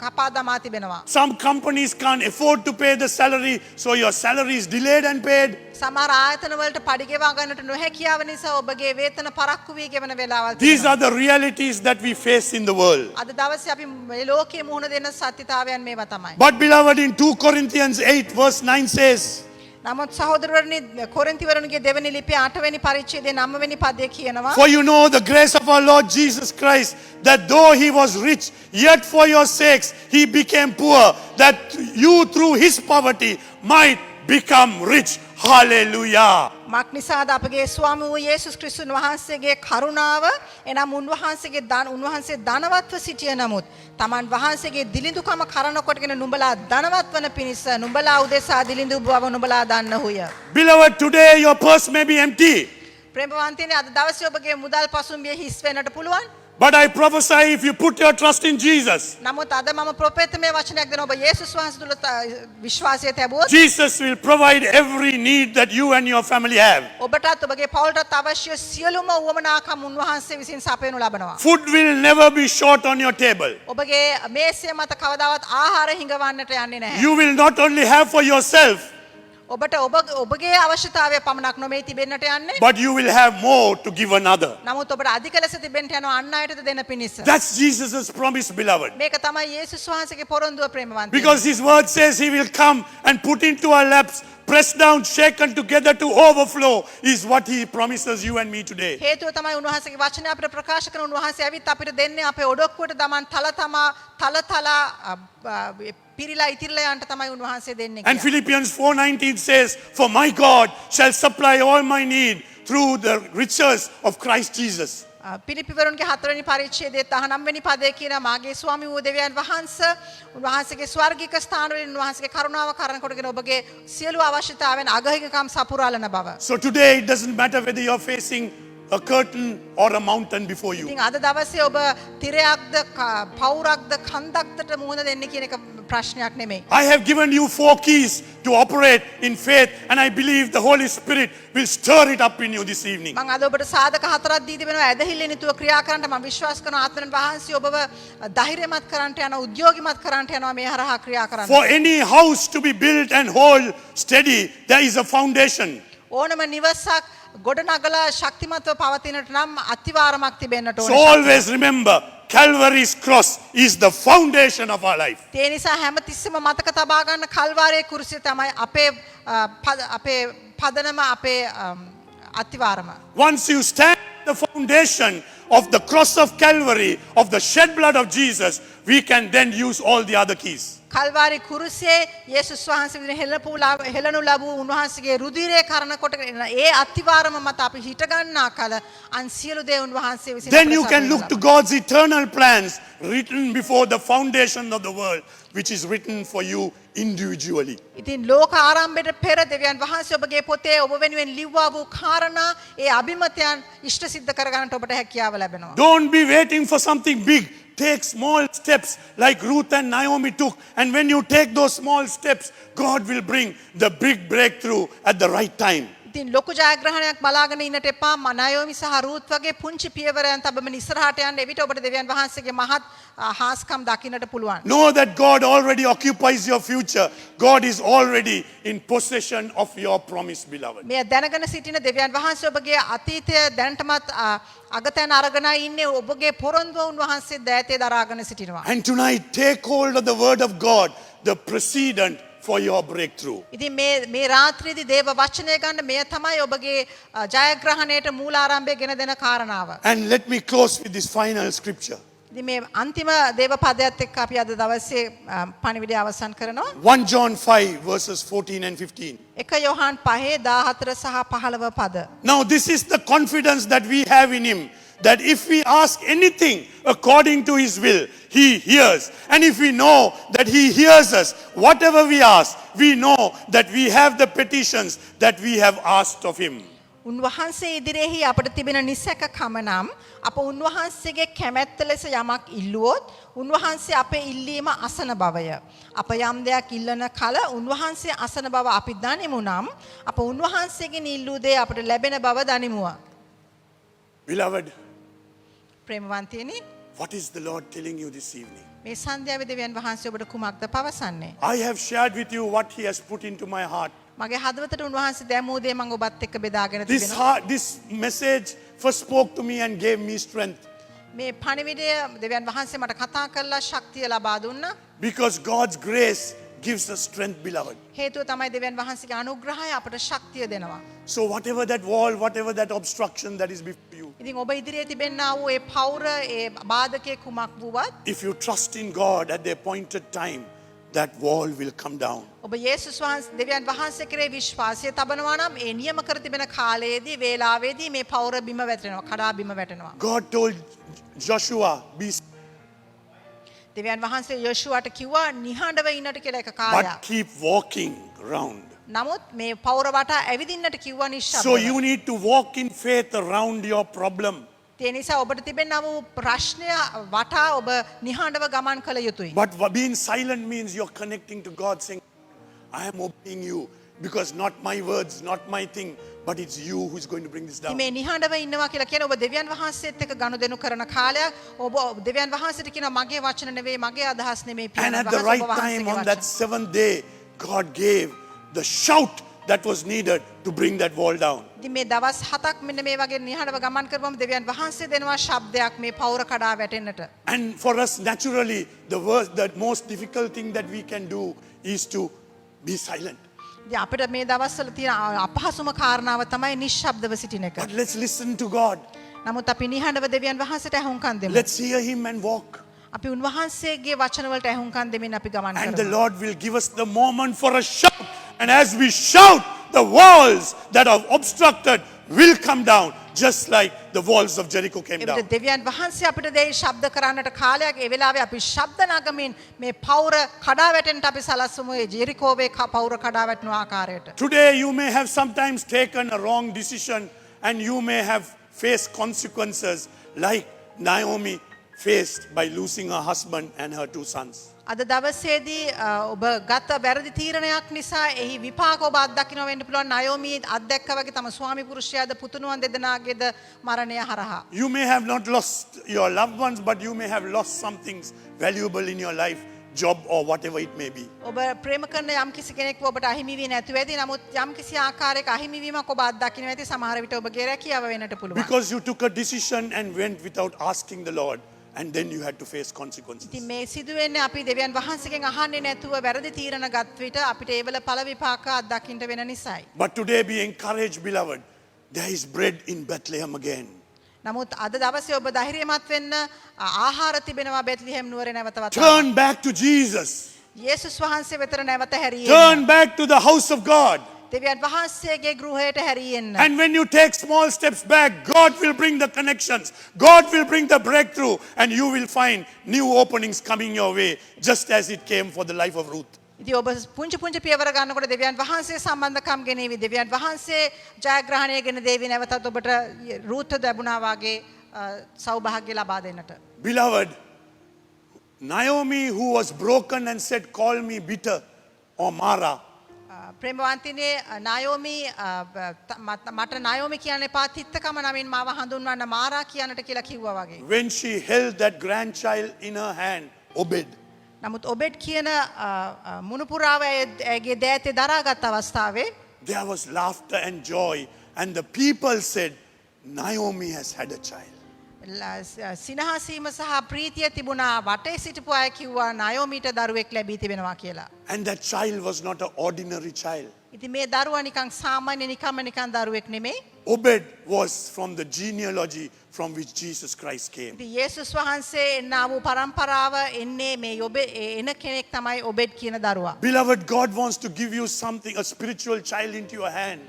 කපා දමා තිබෙනවා. Some companies can't afford to pay the salary, so your salary is delayed and paid. සමහර ආයතන වලට පඩි ගෙවා ගන්නට නොහැකියාව නිසා ඔබගේ වේතන පරක්කු වී ගෙවන වෙලාවල් These තිබෙනවා. are the realities that we face in the world. අද දවසේ අපි මේ ලෝකයේ මුහුණ දෙන සත්‍යතාවයන් මේවා තමයි. But beloved, in 2 Corinthians 8 verse 9 says, නමුත් සහෝදරවරුනි කොරින්තිවරුන්ගේ දෙවෙනි ලිපිය 8 වෙනි පරිච්ඡේදයේ 9 වෙනි පදයේ කියනවා For you know the grace of our Lord Jesus Christ, that though he was rich, yet for your sakes he became poor, that you through his poverty might become rich. Hallelujah. මක් නිසාද අපගේ ස්වාමී වූ යේසුස් ක්‍රිස්තුන් වහන්සේගේ කරුණාව එනම් උන්වහන්සේ ධනවත්ව සිටිය නමුත් තමන් වහන්සේගේ දිලිඳුකම කරන කොටගෙන නුඹලා ධනවත් වන පිණිස නුඹලා උදෙසා දිලිඳු බව නුඹලා දන්නහුය. Beloved, today your purse may be empty. ප්‍රේමවන්තයනි අද දවසේ ඔබගේ මුදල් පසුම්බිය හිස් වෙන්නට පුළුවන්. But I prophesy if you put your trust in Jesus, නමුත් අද මම ප්‍රොපෙතමය වචනයක් දෙන ඔබ යේසුස් වහන්සේ තුල විශ්වාසය තැබුවොත් Jesus will provide every need that you and your family have. ඔබටත් ඔබගේ පවුලටත් අවශ්‍ය සියලුම උවමනාකම් උන්වහන්සේ විසින් සපයනු ලබනවා. Food will never be short on your table. ඔබගේ මේසය මත කවදාවත් ආහාර හිඟවන්නට යන්නේ නැහැ. You will not only have for yourself, ඔබට ඔබගේ අවශ්‍යතාවය පමණක් නොමේ තිබෙන්නට යන්නේ. but you will have more to give another. නමුත් ඔබට අධික ලෙස තිබෙන්නට යනවා අන් අයටද දෙන පිණිස. That's Jesus' promise, beloved. මේක තමයි යේසුස් වහන්සේගේ පොරොන්දුව ප්‍රේමවන්තයනි. Because his word says he will come and put into our laps, pressed down, shaken together to overflow, is what he promises you and me today. හේතුව තමයි උන්වහන්සේගේ වචනය අපිට ප්‍රකාශ කරන උන්වහන්සේ ඇවිත් අපිට දෙන්නේ අපේ ඔඩොක්කුවට දමන් තලතලා පිරිලා ඉතිරිලා යන්න තමයි උන්වහන්සේ දෙන්නේ And කියලා. Philippians 4:19 says, For my God shall supply all my need through the riches of Christ Jesus. පිලිපිවරුන්ගේ 4 වෙනි පරිච්ඡේදයේ 19 වෙනි පදයේ කියන මාගේ ස්වාමී වූ දෙවියන් වහන්සේ උන්වහන්සේගේ ස්වර්ගික ස්ථානවලින් උන්වහන්සේගේ කරුණාව කරන කොටගෙන ඔබගේ සියලු අවශ්‍යතාවයන් අගහිකකම් සපුරාලන බව. So today it doesn't matter whether you're facing a curtain or a mountain before you. ඉතින් අද දවසේ ඔබ තිරයක්ද පවුරක්ද කන්දක්දට මුහුණ දෙන්නේ කියන එක ප්‍රශ්නයක් නෙමෙයි. I have given you 4 keys to operate in faith, and I believe the Holy Spirit will stir it up in you this evening. මම අද ඔබට සාධක 4ක් දී තිබෙනවා ඇදහිල්ලෙන් යුතුව ක්‍රියා කරන්න මම විශ්වාස කරනවා ආත්මයන් වහන්සේ ඔබව ධෛර්යමත් කරන්නට යනවා උද්‍යෝගිමත් කරන්නට යනවා මේ හරහා ක්‍රියා කරන්න. For any house to be built and hold steady, there is a foundation. ඕනම නිවසක් ගොඩනගලා ශක්තිමත්ව පවතිනට නම් අතිවාරමක් තිබෙන්නට So ඕනේ. always remember, Calvary's cross is the foundation of our life. ඒ නිසා හැමතිස්සෙම මතක තබා ගන්න කල්වාරයේ කුරුසිය තමයි අපේ පදනම අපේ අතිවාරම. Once you stand on the foundation of the cross of Calvary, of the shed blood of Jesus, we can then use all the other keys. Kalvari කුරුසියේ යේසුස් වහන්සේ විසින් හෙළනු ලැබූ උන්වහන්සේගේ රුධිරය කරන කොට ඒ අතිවාරම මත අපි හිට ගන්නා කල අන් සියලු දේ උන්වහන්සේ විසින් Then you can look to God's eternal plans written before the foundation of the world, which is written for you individually. ඉතින් ලෝක ආරම්භයට පෙර දෙවියන් වහන්සේ ඔබගේ පොතේ ඔබ වෙනුවෙන් ලිව්වා වූ කාරණා ඒ අභිමතයන් ඉෂ්ට සිද්ධ කරගන්නට ඔබට හැකියාව ලැබෙනවා. Don't be waiting for something big. Take small steps like Ruth and Naomi took. And when you take those small steps, God will bring the big breakthrough at the right time. ඉතින් ලොකු ජයග්‍රහණයක් බලාගෙන ඉන්නට එපා. මනායෝමි සහ රූත් වගේ පුංචි පියවරයන් තබමින් ඉස්සරහට යන්න එවිට ඔබට දෙවියන් වහන්සේගේ මහත් හාස්කම් දකින්නට පුළුවන්. Know that God already occupies your future. God is already in possession of your promise, beloved. මේ දැනගෙන සිටින දෙවියන් වහන්සේ ඔබගේ අතීතය දැනටමත් අගතැන අරගෙන ඉන්නේ ඔබගේ පොරොන්දුව උන්වහන්සේ දෑතේ දරාගෙන සිටිනවා. And tonight, take hold of the word of God, the precedent for your breakthrough. ඉතින් මේ රාත්‍රියේදී දේව වචනය ගන්න මෙය තමයි ඔබගේ ජයග්‍රහණයට මූලාරම්භය ගෙන දෙන කාරණාව. And let me close with this final scripture. ඉතින් මේ අන්තිම දේව පදයට එක්ක අපි අද දවසේ පණිවිඩය අවසන් කරනවා. 1 John 5 verses 14 and 15. 1 යොහන් 5:14 සහ 15 පද. Now this is the confidence that we have in him, that if we ask anything according to his will, he hears. And if we know that he hears us, whatever we ask, we know that we have the petitions that we have asked of him. උන්වහන්සේ ඉදිරියෙහි අපට තිබෙන නිසැකකම නම් අප උන්වහන්සේගේ කැමැත්ත ලෙස යමක් ඉල්ලුවොත් උන්වහන්සේ අපේ ඉල්ලීම අසන බවය. අප යම් දෙයක් ඉල්ලන කල උන්වහන්සේ අසන බව අපි දනිමු නම් අප උන්වහන්සේගෙන් ඉල්ලූ දේ අපට ලැබෙන බව දනිමුව. Beloved, ප්‍රේමවන්තයනි, what is the Lord telling you this evening? මේ සන්ධ්‍යාවේ දෙවියන් වහන්සේ ඔබට කුමක්ද පවසන්නේ? I have shared with you what He has put into my heart. මගේ හදවතට උන්වහන්සේ දැමූ දේ මම ඔබත් එක්ක බෙදාගෙන තිබෙනවා. This message first spoke to me and gave me strength. මේ පණිවිඩය දෙවියන් වහන්සේ මට කතා කරලා ශක්තිය ලබා දුන්නා. Because God's grace gives us strength, beloved. හේතුව තමයි දෙවියන් වහන්සේගේ අනුග්‍රහය අපට ශක්තිය දෙනවා. So whatever that wall, whatever that obstruction that is before you, ඉතින් ඔබ ඉදිරියේ තිබෙනා වූ ඒ පෞර ඒ බාධකයේ කුමක් වුවත් if you trust in God at the appointed time, that wall will come down. ඔබ යේසුස් වහන්සේ දෙවියන් වහන්සේ කෙරේ විශ්වාසය තබනවා නම් ඒ නියම කර තිබෙන කාලයේදී වේලාවේදී මේ පෞර බිම වැටෙනවා, කඩා බිම වැටෙනවා. God told Joshua, be දෙවියන් වහන්සේ යෝෂුවාට කිව්වා නිහඬව ඉන්නට කියලා එක කාලයක්. but keep walking around. නමුත් මේ පෞර වටා ඇවිදින්නට කිව්වා නිශ්ශබ්දව. So you need to walk in faith around your problem. ඒ නිසා ඔබට තිබෙනා වූ ප්‍රශ්නය වටා ඔබ නිහඬව ගමන් කළ යුතුයි. But being silent means you're connecting to God, saying, I am obeying you because not my words, not my thing, but it's you who's going to bring this down. මේ නිහඬව ඉන්නවා කියලා කියන ඔබ දෙවියන් වහන්සේත් එක්ක ගනුදෙනු කරන කාලයක් ඔබ දෙවියන් වහන්සේට කියනවා මගේ වචන නෙවෙයි මගේ අදහස් නෙමෙයි And පියාණන් at the right වහන්සේ time ඔබ on වහන්සේගේ that වචන. seventh day, God gave the shout that was needed to bring that wall down. ඉතින් මේ දවස් 7ක් මෙන්න මේ වගේ නිහඬව ගමන් කරපුවම දෙවියන් වහන්සේ දෙනවා ශබ්දයක් මේ පෞර කඩා වැටෙන්නට. And for us, naturally, the most difficult thing that we can do is to be silent. ඉතින් අපිට මේ දවස්වල තියෙන අපහසුම කාරණාව තමයි නිශ්ශබ්දව සිටින එක. But let's listen to God. නමුත් අපි නිහඬව දෙවියන් වහන්සේට ඇහුම්කන් දෙමු. Let's hear Him and walk. අපි උන්වහන්සේගේ වචන වලට ඇහුම්කන් දෙමින් අපි ගමන් And the කරමු. Lord will give us the moment for a shout. And as we shout, the walls that are obstructed will come down, just like the walls of Jericho came එවිට down. දෙවියන් වහන්සේ අපිට දෙයි ශබ්ද කරන්නට කාලයක් ඒ වෙලාවේ අපි ශබ්ද නගමින් මේ පෞර කඩා වැටෙන්නට අපි සලස්වමු ඒ ජෙරිකෝවේ පෞර කඩා වැටෙන ආකාරයට. Today, you may have sometimes taken a wrong decision and you may have faced consequences like Naomi faced by losing her husband and her 2 sons. අද දවසේදී ඔබ ගත වැරදි තීරණයක් නිසා එහි විපාක ඔබ අත්දකින්න වෙන්න පුළුවන්. නයෝමි අත්දැක්කා වගේ තම ස්වාමි පුරුෂයාද පුතුණුවන් දෙදෙනාගේද මරණය හරහා. You may have not lost your loved ones, but you may have lost some things valuable in your life, job or whatever it may be. ඔබ ප්‍රේම කරන යම් කිසි කෙනෙක්ව ඔබට අහිමි වී නැතුව ඇති. නමුත් යම් කිසි ආකාරයක අහිමි වීමක් ඔබ අත්දකින්න ඇති. සමහර විට ඔබගේ රැකියාව වෙන්නට පුළුවන්. Because you took a decision and went without asking the Lord, and then you had to face consequences. ඉතින් මේ සිදුවෙන්නේ අපි දෙවියන් වහන්සේගෙන් අහන්නේ නැතුව වැරදි තීරණ ගත් විට අපිට ඒවල ඵල විපාක අත්දකින්න වෙන නිසායි. But today be encouraged, beloved. There is bread in Bethlehem again. නමුත් අද දවසේ ඔබ ධෛර්යමත් වෙන්න ආහාර තිබෙනවා බෙත්ලිහෙම් නුවරේ නැවත වතාවක්. Turn back to Jesus. යේසුස් වහන්සේ වෙතට නැවත හැරී Turn එන්න. back to the house of God. දෙවියන් වහන්සේගේ ගෘහයට හැරී එන්න. And when you take small steps back, God will bring the connections. God will bring the breakthrough. And you will find new openings coming your way, just as it came for the life of Ruth. ඉතින් ඔබ පුංචි පුංචි පියවර ගන්නකොට දෙවියන් වහන්සේ සම්බන්ධකම් ගෙනේවි. දෙවියන් වහන්සේ ජයග්‍රහණය ගෙන දේවි නැවතත් ඔබට රූත් ලැබුණා වගේ සෞභාග්‍ය ලබා දෙන්නට. Beloved, Naomi, who was broken and said, call me bitter or Mara, ප්‍රේමවන්තිනේ නායෝමි මට නායෝමි කියන්න එපා තිත්තකම නමින් මාව හඳුන්වන්න මාරා කියන්නට කියලා කිව්වා වගේ. when she held that grandchild in her hand, Obed, නමුත් ඔබෙඩ් කියන මුණුපුරාව ඇගේ දෑතේ දරාගත් අවස්ථාවේ there was laughter and joy. And the people said, Naomi has had a child. සිනහසීම සහ ප්‍රීතිය තිබුණා. වටේ සිටපු අය කිව්වා නායෝමිට දරුවෙක් ලැබී තිබෙනවා කියලා. And that child was not an ordinary child. ඉතින් මේ දරුවා නිකන් සාමාන්‍ය නිකන් දරුවෙක් නෙමෙයි. Obed was from the genealogy from which Jesus Christ came. ඉතින් යේසුස් වහන්සේ එන්නා වූ පරම්පරාව එන්නේ මේ එන කෙනෙක් තමයි ඔබෙඩ් කියන දරුවා. Beloved, God wants to give you something, a spiritual child into your hand.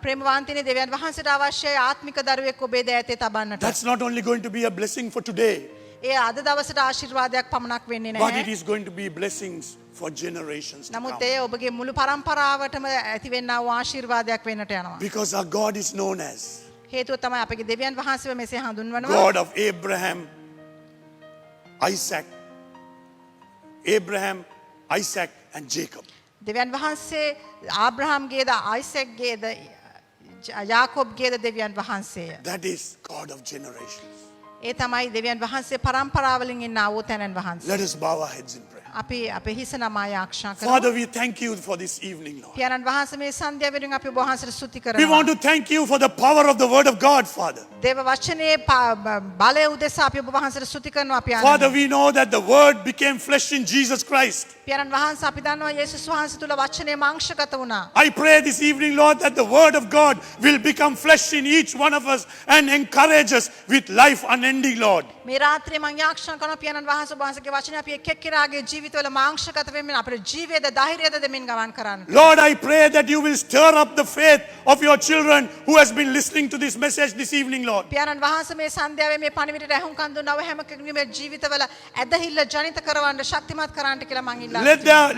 ප්‍රේමවන්තනේ දෙවියන් වහන්සේට අවශ්‍යයි ආත්මික දරුවෙක් ඔබේ දෑතේ තබන්නට. That's not only going to be a blessing for today. ඒ අද දවසට ආශිර්වාදයක් පමණක් වෙන්නේ but නැහැ. it is going to be blessings for generations to නමුත් come. ඒ ඔබගේ මුළු පරම්පරාවටම ඇතිවෙන්නා වූ ආශිර්වාදයක් වෙන්නට යනවා. Because our God is known as හේතුව තමයි අපගේ දෙවියන් වහන්සේව මෙසේ හඳුන්වනවා. God of Abraham, Isaac and Jacob. දෙවියන් වහන්සේ ආබ්‍රහම්ගේද ආයිසැක්ගේද යාකෝබ්ගේද දෙවියන් වහන්සේය. That is God of generations. ඒ තමයි දෙවියන් වහන්සේ පරම්පරාවලින් ඉන්න ආ වූ තැනන් වහන්සේ. Let us bow our heads in prayer. අපි අපේ හිස නමා ආරක්ෂා කරමු. Father, we thank you for this evening, Lord. පියාණන් වහන්සේ මේ සන්ධ්‍යාව වෙනුවෙන් අපි ඔබ වහන්සේට ස්තුති We කරනවා. want to thank you for the power of the word of God, Father. දේව වචනේ බලය උදෙසා අපි ඔබ වහන්සේට ස්තුති කරනවා Father, පියාණන්. we know that the word became flesh in Jesus Christ. පියාණන් වහන්සේ අපි දන්නවා යේසුස් වහන්සේ තුල වචනේ මාංශගත වුණා. I pray this evening, Lord, that the word of God will become flesh in each one of us and encourage us with life unending, Lord. මේ රාත්‍රියේ මම යාක්ෂණ කරනවා පියාණන් වහන්සේ ඔබ වහන්සේගේ වචනේ අපි එක් එක්කෙනාගේ ජීවිතවල මාංශගත වෙමින් අපේ ජීවිතය ධෛර්යද දෙමින් ගමන් කරන්න. Lord, I pray that you will stir up the faith of your children who has been listening to this message this evening, Lord. පියාණන් වහන්සේ මේ සන්ධ්‍යාවේ මේ පණිවිඩයට ඇහුම්කන් දුන්නව හැම කෙනෙකුගේ මේ ජීවිතවල ඇදහිල්ල ජනිත කරවන්න ශක්තිමත් කරන්නට කියලා මං ඉල්ලා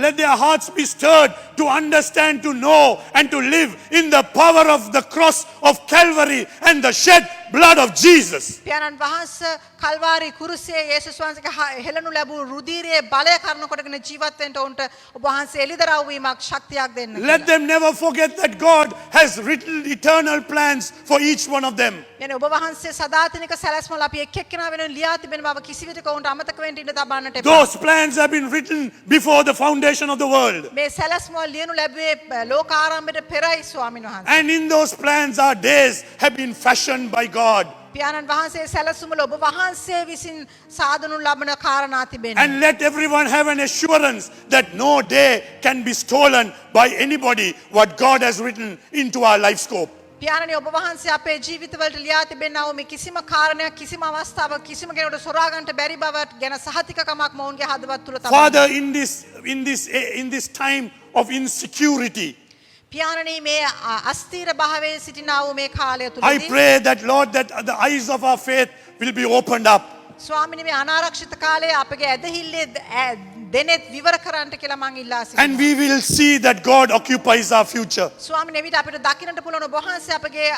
Let their hearts be stirred to understand, to know, and to live in the power of the cross of Calvary and the shed blood of Jesus. පියාණන් වහන්සේ කල්වාරි කුරුසියේ යේසුස් වහන්සේගේ හෙළනු ලැබූ රුධිරයේ බලය කරන කොටගෙන ජීවත් වෙන්න උන්ට ඔබ වහන්සේ එළිදරව් වීමක් ශක්තියක් දෙන්න. Let them never forget that God has written eternal plans for each one of them. යන්නේ ඔබ වහන්සේ සදාතනික සැලැස්මවල අපි එක් එක්කෙනා වෙනුවෙන් ලියා තිබෙන බව කිසිවිටක උන්ට අමතක වෙන්න ඉඩ තබන්නට එපා. Those plans have been written before the foundation of the world. මේ සැලැස්මවල ලියනු ලැබුවේ ලෝක ආරම්භයට පෙරයි ස්වාමීන් වහන්සේ. And in those plans, our days have been fashioned by God. පියාණන් වහන්සේ සැලසුමල ඔබ වහන්සේ විසින් සාදනු ලබන කාරණා තිබෙනවා. And let everyone have an assurance that no day can be stolen by anybody what God has written into our life scope. පියාණනි ඔබ වහන්සේ අපේ ජීවිතවලට ලියා තිබෙනා වූ මේ කිසිම කාරණයක් කිසිම අවස්ථාවක් කිසිම කෙනෙකුට සොරා ගන්නට බැරි බව ගැන සහතිකකමක් මොවුන්ගේ හදවත් තුල තමයි. Father, in this time of insecurity, පියාණනි මේ අස්තීර භාවයේ සිටිනා වූ මේ කාලය I තුලදී pray that, Lord, that the eyes of our faith will be opened up. ස්වාමිනේ මේ අනාරක්ෂිත කාලයේ අපගේ ඇදහිල්ලේ දෙනෙත් විවර කරන්නට කියලා මං ඉල්ලා And සිටිනවා. we will see that God occupies our future. ස්වාමිනේ විට අපිට දකින්නට පුළුවන් ඔබ වහන්සේ අපගේ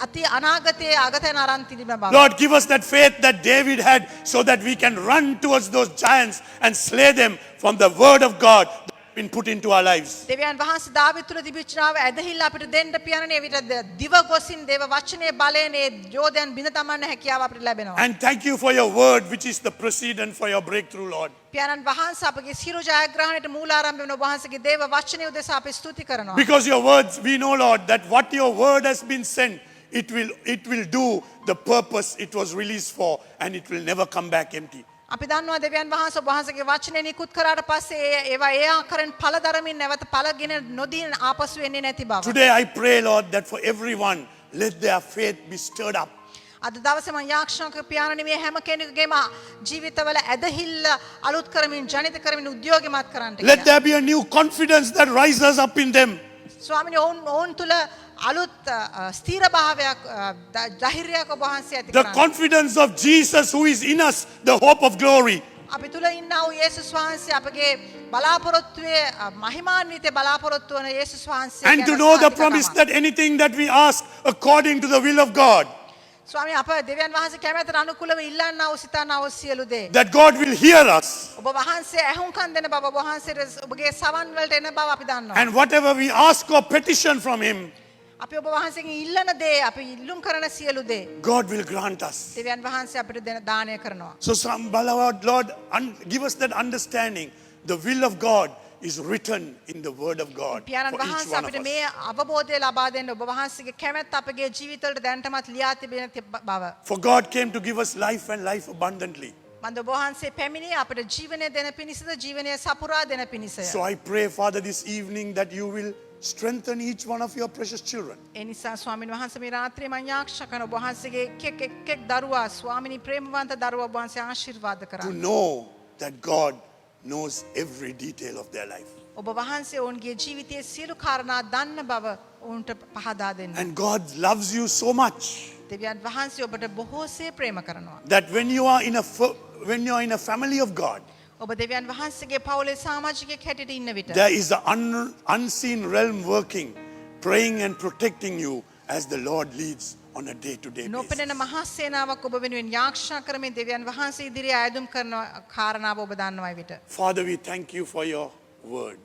අති අනාගතයේ අගතයන් අරන් තිබෙන බව. Lord, give us that faith that David had so that we can run towards those giants and slay them from the word of God that has been put into our lives. දෙවියන් වහන්සේ දාවිද් තුල තිබිච්චාව ඇදහිල්ල අපිට දෙන්න පියාණනේ විට දිව ගොසින් දේව වචනේ බලයෙන් ඒ යෝධයන් බිඳ තමන්න හැකියාව අපිට ලැබෙනවා. And thank you for your word, which is the precedent for your breakthrough, Lord. පියාණන් වහන්සේ අපගේ සියලු ජයග්‍රහණයට මූලාරම්භ වෙන ඔබ වහන්සේගේ දේව වචනේ උදෙසා අපි ස්තුති කරනවා. Because your words, we know, Lord, that what your word has been sent, it will do the purpose it was released for, and it will never come back empty. අපි දන්නවා දෙවියන් වහන්සේ ඔබ වහන්සේගේ වචනේ නිකුත් කරාට පස්සේ ඒවා ඒ ආකාරයෙන් පළ දරමින් නැවත පළගෙන නොදී ආපසු එන්නේ නැති බව. Today I pray, Lord, that for everyone, let their faith be stirred up. අද දවසේ මම යාක්ෂණ කර පියාණනි මේ හැම කෙනෙකුගේම ජීවිතවල ඇදහිල්ල අලුත් කරමින් ජනිත කරමින් උද්‍යෝගිමත් කරන්නට. Let there be a new confidence that rises up in them. ස්වාමිනේ ඔවුන් තුල අලුත් ස්ථීර භාවයක් ධෛර්යයක් ඔබ වහන්සේ ඇති The කරන්න. confidence of Jesus who is in us, the hope of glory. අපි තුල ඉන්නා වූ යේසුස් වහන්සේ අපගේ බලාපොරොත්තුවේ මහිමාන්විත බලාපොරොත්තු වන යේසුස් වහන්සේ And to know the promise that anything that we ask according to the will of God, ස්වාමී අප දෙවියන් වහන්සේ කැමැතට අනුකූලව ඉල්ලන්නා වූ සිතන්නා වූ සියලු දේ that God will hear us. ඔබ වහන්සේ ඇහුම්කන් දෙන බව ඔබ වහන්සේට ඔබගේ සවන් වලට එන බව අපි දන්නවා. And whatever we ask or petition from Him, අපි ඔබ වහන්සේගෙන් ඉල්ලන දේ අපි ඉල්ලුම් කරන සියලු දේ God will grant us. දෙවියන් වහන්සේ අපිට දෙන දානය කරනවා. So, Lord, give us that understanding. The will of God is written in the Word of God පියාණන් for each වහන්සේ one of අපිට us. මේ අවබෝධය ලබා දෙන්න ඔබ වහන්සේගේ කැමැත්ත අපගේ ජීවිතවලට දැනටමත් ලියා තිබෙන බව. For God came to give us life and life abundantly. මන්ද ඔබ වහන්සේ පැමිණි අපිට ජීවනය දෙන පිණිසද ජීවනය සපුරා දෙන පිණිසය. So I pray, Father, this evening that you will strengthen each one of your precious children. ඒ නිසා ස්වාමීන් වහන්සේ මේ රාත්‍රියේ මම යාක්ෂා කරන ඔබ වහන්සේගේ එක් දරුවා ස්වාමිනී ප්‍රේමවන්ත දරුවා ඔබ වහන්සේ ආශිර්වාද To කරන්න. know that God knows every detail of their life. ඔබ වහන්සේ ඔවුන්ගේ ජීවිතයේ සියලු කාරණා දන්න බව ඔවුන්ට පහදා දෙන්න. And God loves you so much දෙවියන් වහන්සේ ඔබට බොහෝසේ ප්‍රේම කරනවා. that when you are in a when you're in a family of God, ඔබ දෙවියන් වහන්සේගේ පවුලේ සමාජිකයෙක් හැටියට ඉන්න විට there is an unseen realm working, praying and protecting you as the Lord leads on a day-to-day basis. නොපෙනෙන මහා සේනාවක් ඔබ වෙනුවෙන් යාක්ෂා කරමින් දෙවියන් වහන්සේ ඉදිරියේ ආයුධම් කරන කාරණාව ඔබ දන්නවා විට. Father, we thank you for your word.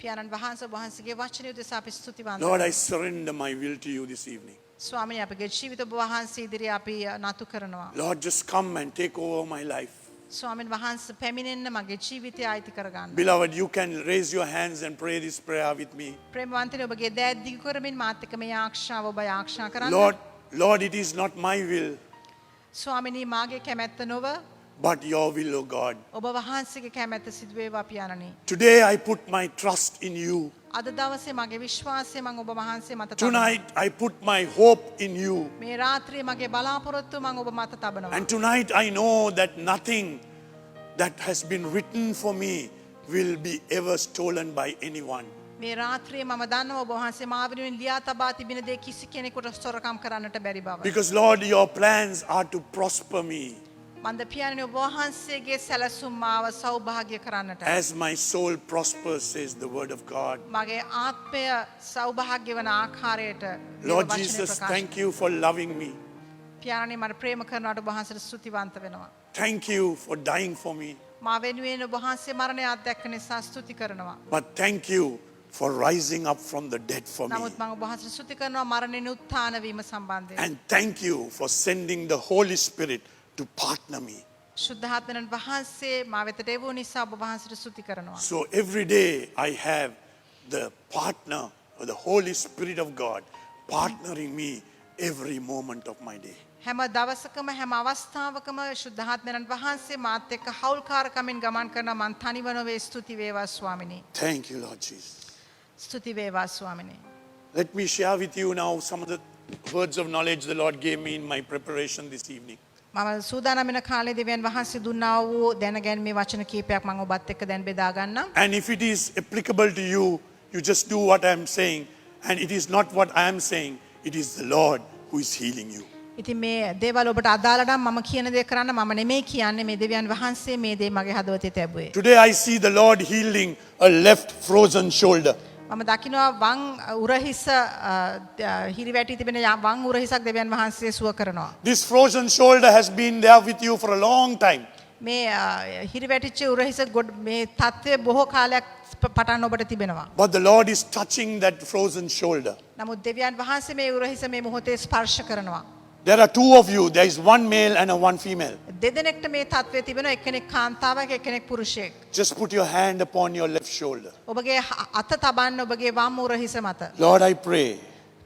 පියාණන් වහන්සේ ඔබ වහන්සේගේ වචනය උදෙසා අපි ස්තුතිවන්ත Lord, වෙනවා. I surrender my will to you this evening. ස්වාමිනේ අපගේ ජීවිත ඔබ වහන්සේ ඉදිරියේ අපි නතු කරනවා. Lord, just come and take over my life. ස්වාමින් වහන්සේ පැමිණෙන්න මගේ ජීවිතය ආයිති කරගන්න. Beloved, you can raise your hands and pray this prayer with me. ප්‍රේමවන්තනි ඔබගේ දෑත් දිගු කරමින් මාත් එක්ක මේ ආක්ෂාව ඔබ ආක්ෂා කරන්න. Lord, it is not my will, ස්වාමිනී මාගේ කැමැත්ත නොව but your will, O God. ඔබ වහන්සේගේ කැමැත්ත සිදු වේවා පියාණනි. Today I put my trust in you. අද දවසේ මගේ විශ්වාසය මම ඔබ වහන්සේ මත තබනවා. Tonight I put my hope in you. මේ රාත්‍රියේ මගේ බලාපොරොත්තු මම ඔබ මත තබනවා. And tonight I know that nothing that has been written for me will be ever stolen by anyone. මේ රාත්‍රියේ මම දන්නවා ඔබ වහන්සේ මා වෙනුවෙන් ලියා තබා තිබෙන දේ කිසි කෙනෙකුට සොරකම් කරන්නට බැරි බව. Because Lord, your plans are to prosper me මන්ද පියාණනි ඔබ වහන්සේගේ සැලසුම් මාව සෞභාග්‍ය කරන්නට. as my soul prospers, says the word of God. මගේ ආත්මය සෞභාග්‍ය වන ආකාරයට Lord වචනය Jesus, ප්‍රකාශ thank you for loving me. පියාණනි මට ප්‍රේම කරනවට ඔබ වහන්සේට ස්තුතිවන්ත වෙනවා. Thank you for dying for me. මා වෙනුවෙන් ඔබ වහන්සේ මරණය අත්දැක්ක නිසා ස්තුති කරනවා. But thank you for rising up from the dead for me. නමුත් මම ඔබ වහන්සේට ස්තුති කරනවා මරණයෙන් උත්ථාන වීම සම්බන්ධයෙන්. And thank you for sending the Holy Spirit to partner me. ශුද්ධාත්මයන් වහන්සේ මා වෙතට එවූ නිසා ඔබ වහන්සේට ස්තුති කරනවා. So every day I have the partner or the Holy Spirit of God partnering me every moment of my day. හැම දවසකම හැම අවස්ථාවකම ශුද්ධාත්මයන් වහන්සේ මාත් එක්ක හවුල්කාරකමින් ගමන් කරන මන් තනිව නොවේ. ස්තුති වේවා ස්වාමිනී. Thank you, Lord Jesus. ස්තුති වේවා ස්වාමිනී. Let me share with you now some of the words of knowledge the Lord gave me in my preparation this evening. මම සූදානම් වෙන කාලේ දෙවියන් වහන්සේ දුන්නා වූ දැනගැන්මේ වචන කීපයක් මම ඔබත් එක්ක දැන් බෙදා ගන්නම්. And if it is applicable to you, you just do what I am saying. And it is not what I am saying, it is the Lord who is healing you. ඉතින් මේ දේවල් ඔබට අදාළ නම් මම කියන දේ කරන්න මම නෙමෙයි කියන්නේ මේ දෙවියන් වහන්සේ මේ දේ මගේ හදවතේ තැබුවේ. Today I see the Lord healing a left frozen shoulder. මම දකිනවා වම් උරහිස හිරිවැටි තිබෙන වම් උරහිසක් දෙවියන් වහන්සේ සුව කරනවා. This frozen shoulder has been there with you for a long time. මේ හිරිවැටිච්ච උරහිස මේ තත්ත්වය බොහෝ කාලයක් පටන් ඔබට තිබෙනවා. But the Lord is touching that frozen shoulder. නමුත් දෙවියන් වහන්සේ මේ උරහිස මේ මොහොතේ ස්පර්ශ කරනවා. There are two of you. There is one male and one female. දෙදෙනෙක්ට මේ තත්ත්වය තිබෙනවා. එක්කෙනෙක් කාන්තාවක් එක්කෙනෙක් පුරුෂයෙක්. Just put your hand upon your left shoulder. ඔබගේ අත තබන්න ඔබගේ වම් උරහිස මත. Lord, I pray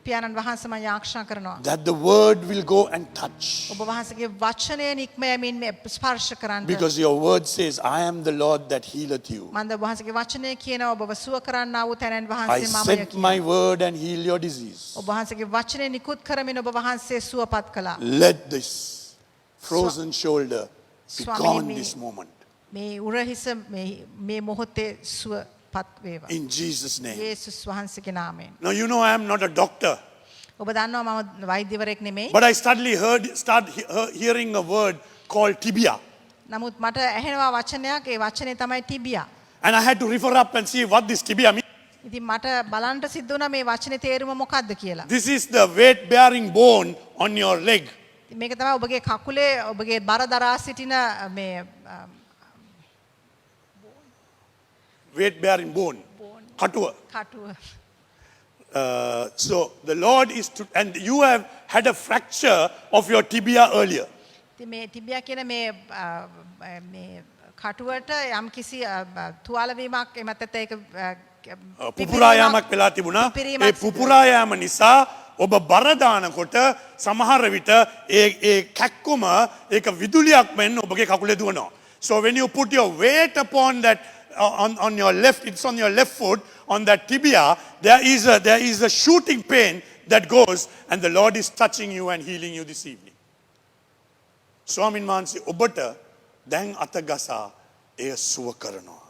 පියාණන් වහන්සේ මම යාක්ෂා කරනවා. that the word will go and touch. ඔබ වහන්සේගේ වචනය නික්ම යමින් මේ ස්පර්ශ කරන්න. Because your word says, I am the Lord that healeth you. මන්ද ඔබ වහන්සේගේ වචනය කියනවා ඔබව සුව කරන්නා වූ තැනැන් I වහන්සේ මමය sent කියලා. my word and heal your disease. ඔබ වහන්සේගේ වචනය නිකුත් කරමින් ඔබ වහන්සේ සුවපත් කළා. Let this frozen shoulder be Swami, gone me- this moment. මේ උරහිස මේ මොහොතේ සුවපත් වේවා. In Jesus' name. යේසුස් වහන්සේගේ නාමයෙන්. Now, you know I am not a doctor. ඔබ දන්නවා මම වෛද්‍යවරයෙක් නෙමෙයි. But I start hearing a word called tibia. නමුත් මට ඇහෙනවා වචනයක්. ඒ වචනේ තමයි ටිබියා. And I had to refer up and see what this tibia means. ඉතින් මට බලන්න සිද්ධ වුණා මේ වචනේ තේරුම මොකක්ද කියලා. This is the weight bearing bone on your leg. ඉතින් මේක තමයි ඔබගේ කකුලේ ඔබගේ බර දරා සිටින මේ Weight bearing bone. Katuwa. කටුව. So the Lord is to, and you have had a fracture of your tibia earlier. ඉතින් මේ ටිබියා කියන මේ කටුවට යම් කිසි තුවාල වීමක් එමත් නැත්නම් ඒක පුපුරායාමක් වෙලා තිබුණා. ඒ පුපුරායාම නිසා ඔබ බර දානකොට සමහර විට ඒ කැක්කුම ඒක විදුලියක් මෙන් ඔබගේ කකුලේ දුවනවා. So when you put your weight upon that on your left, it's on your left foot, on that tibia, there is a shooting pain that goes, and the Lord is touching you and healing you this evening. ස්වාමින් වහන්සේ ඔබට දැන් අත ගසා එය සුව කරනවා.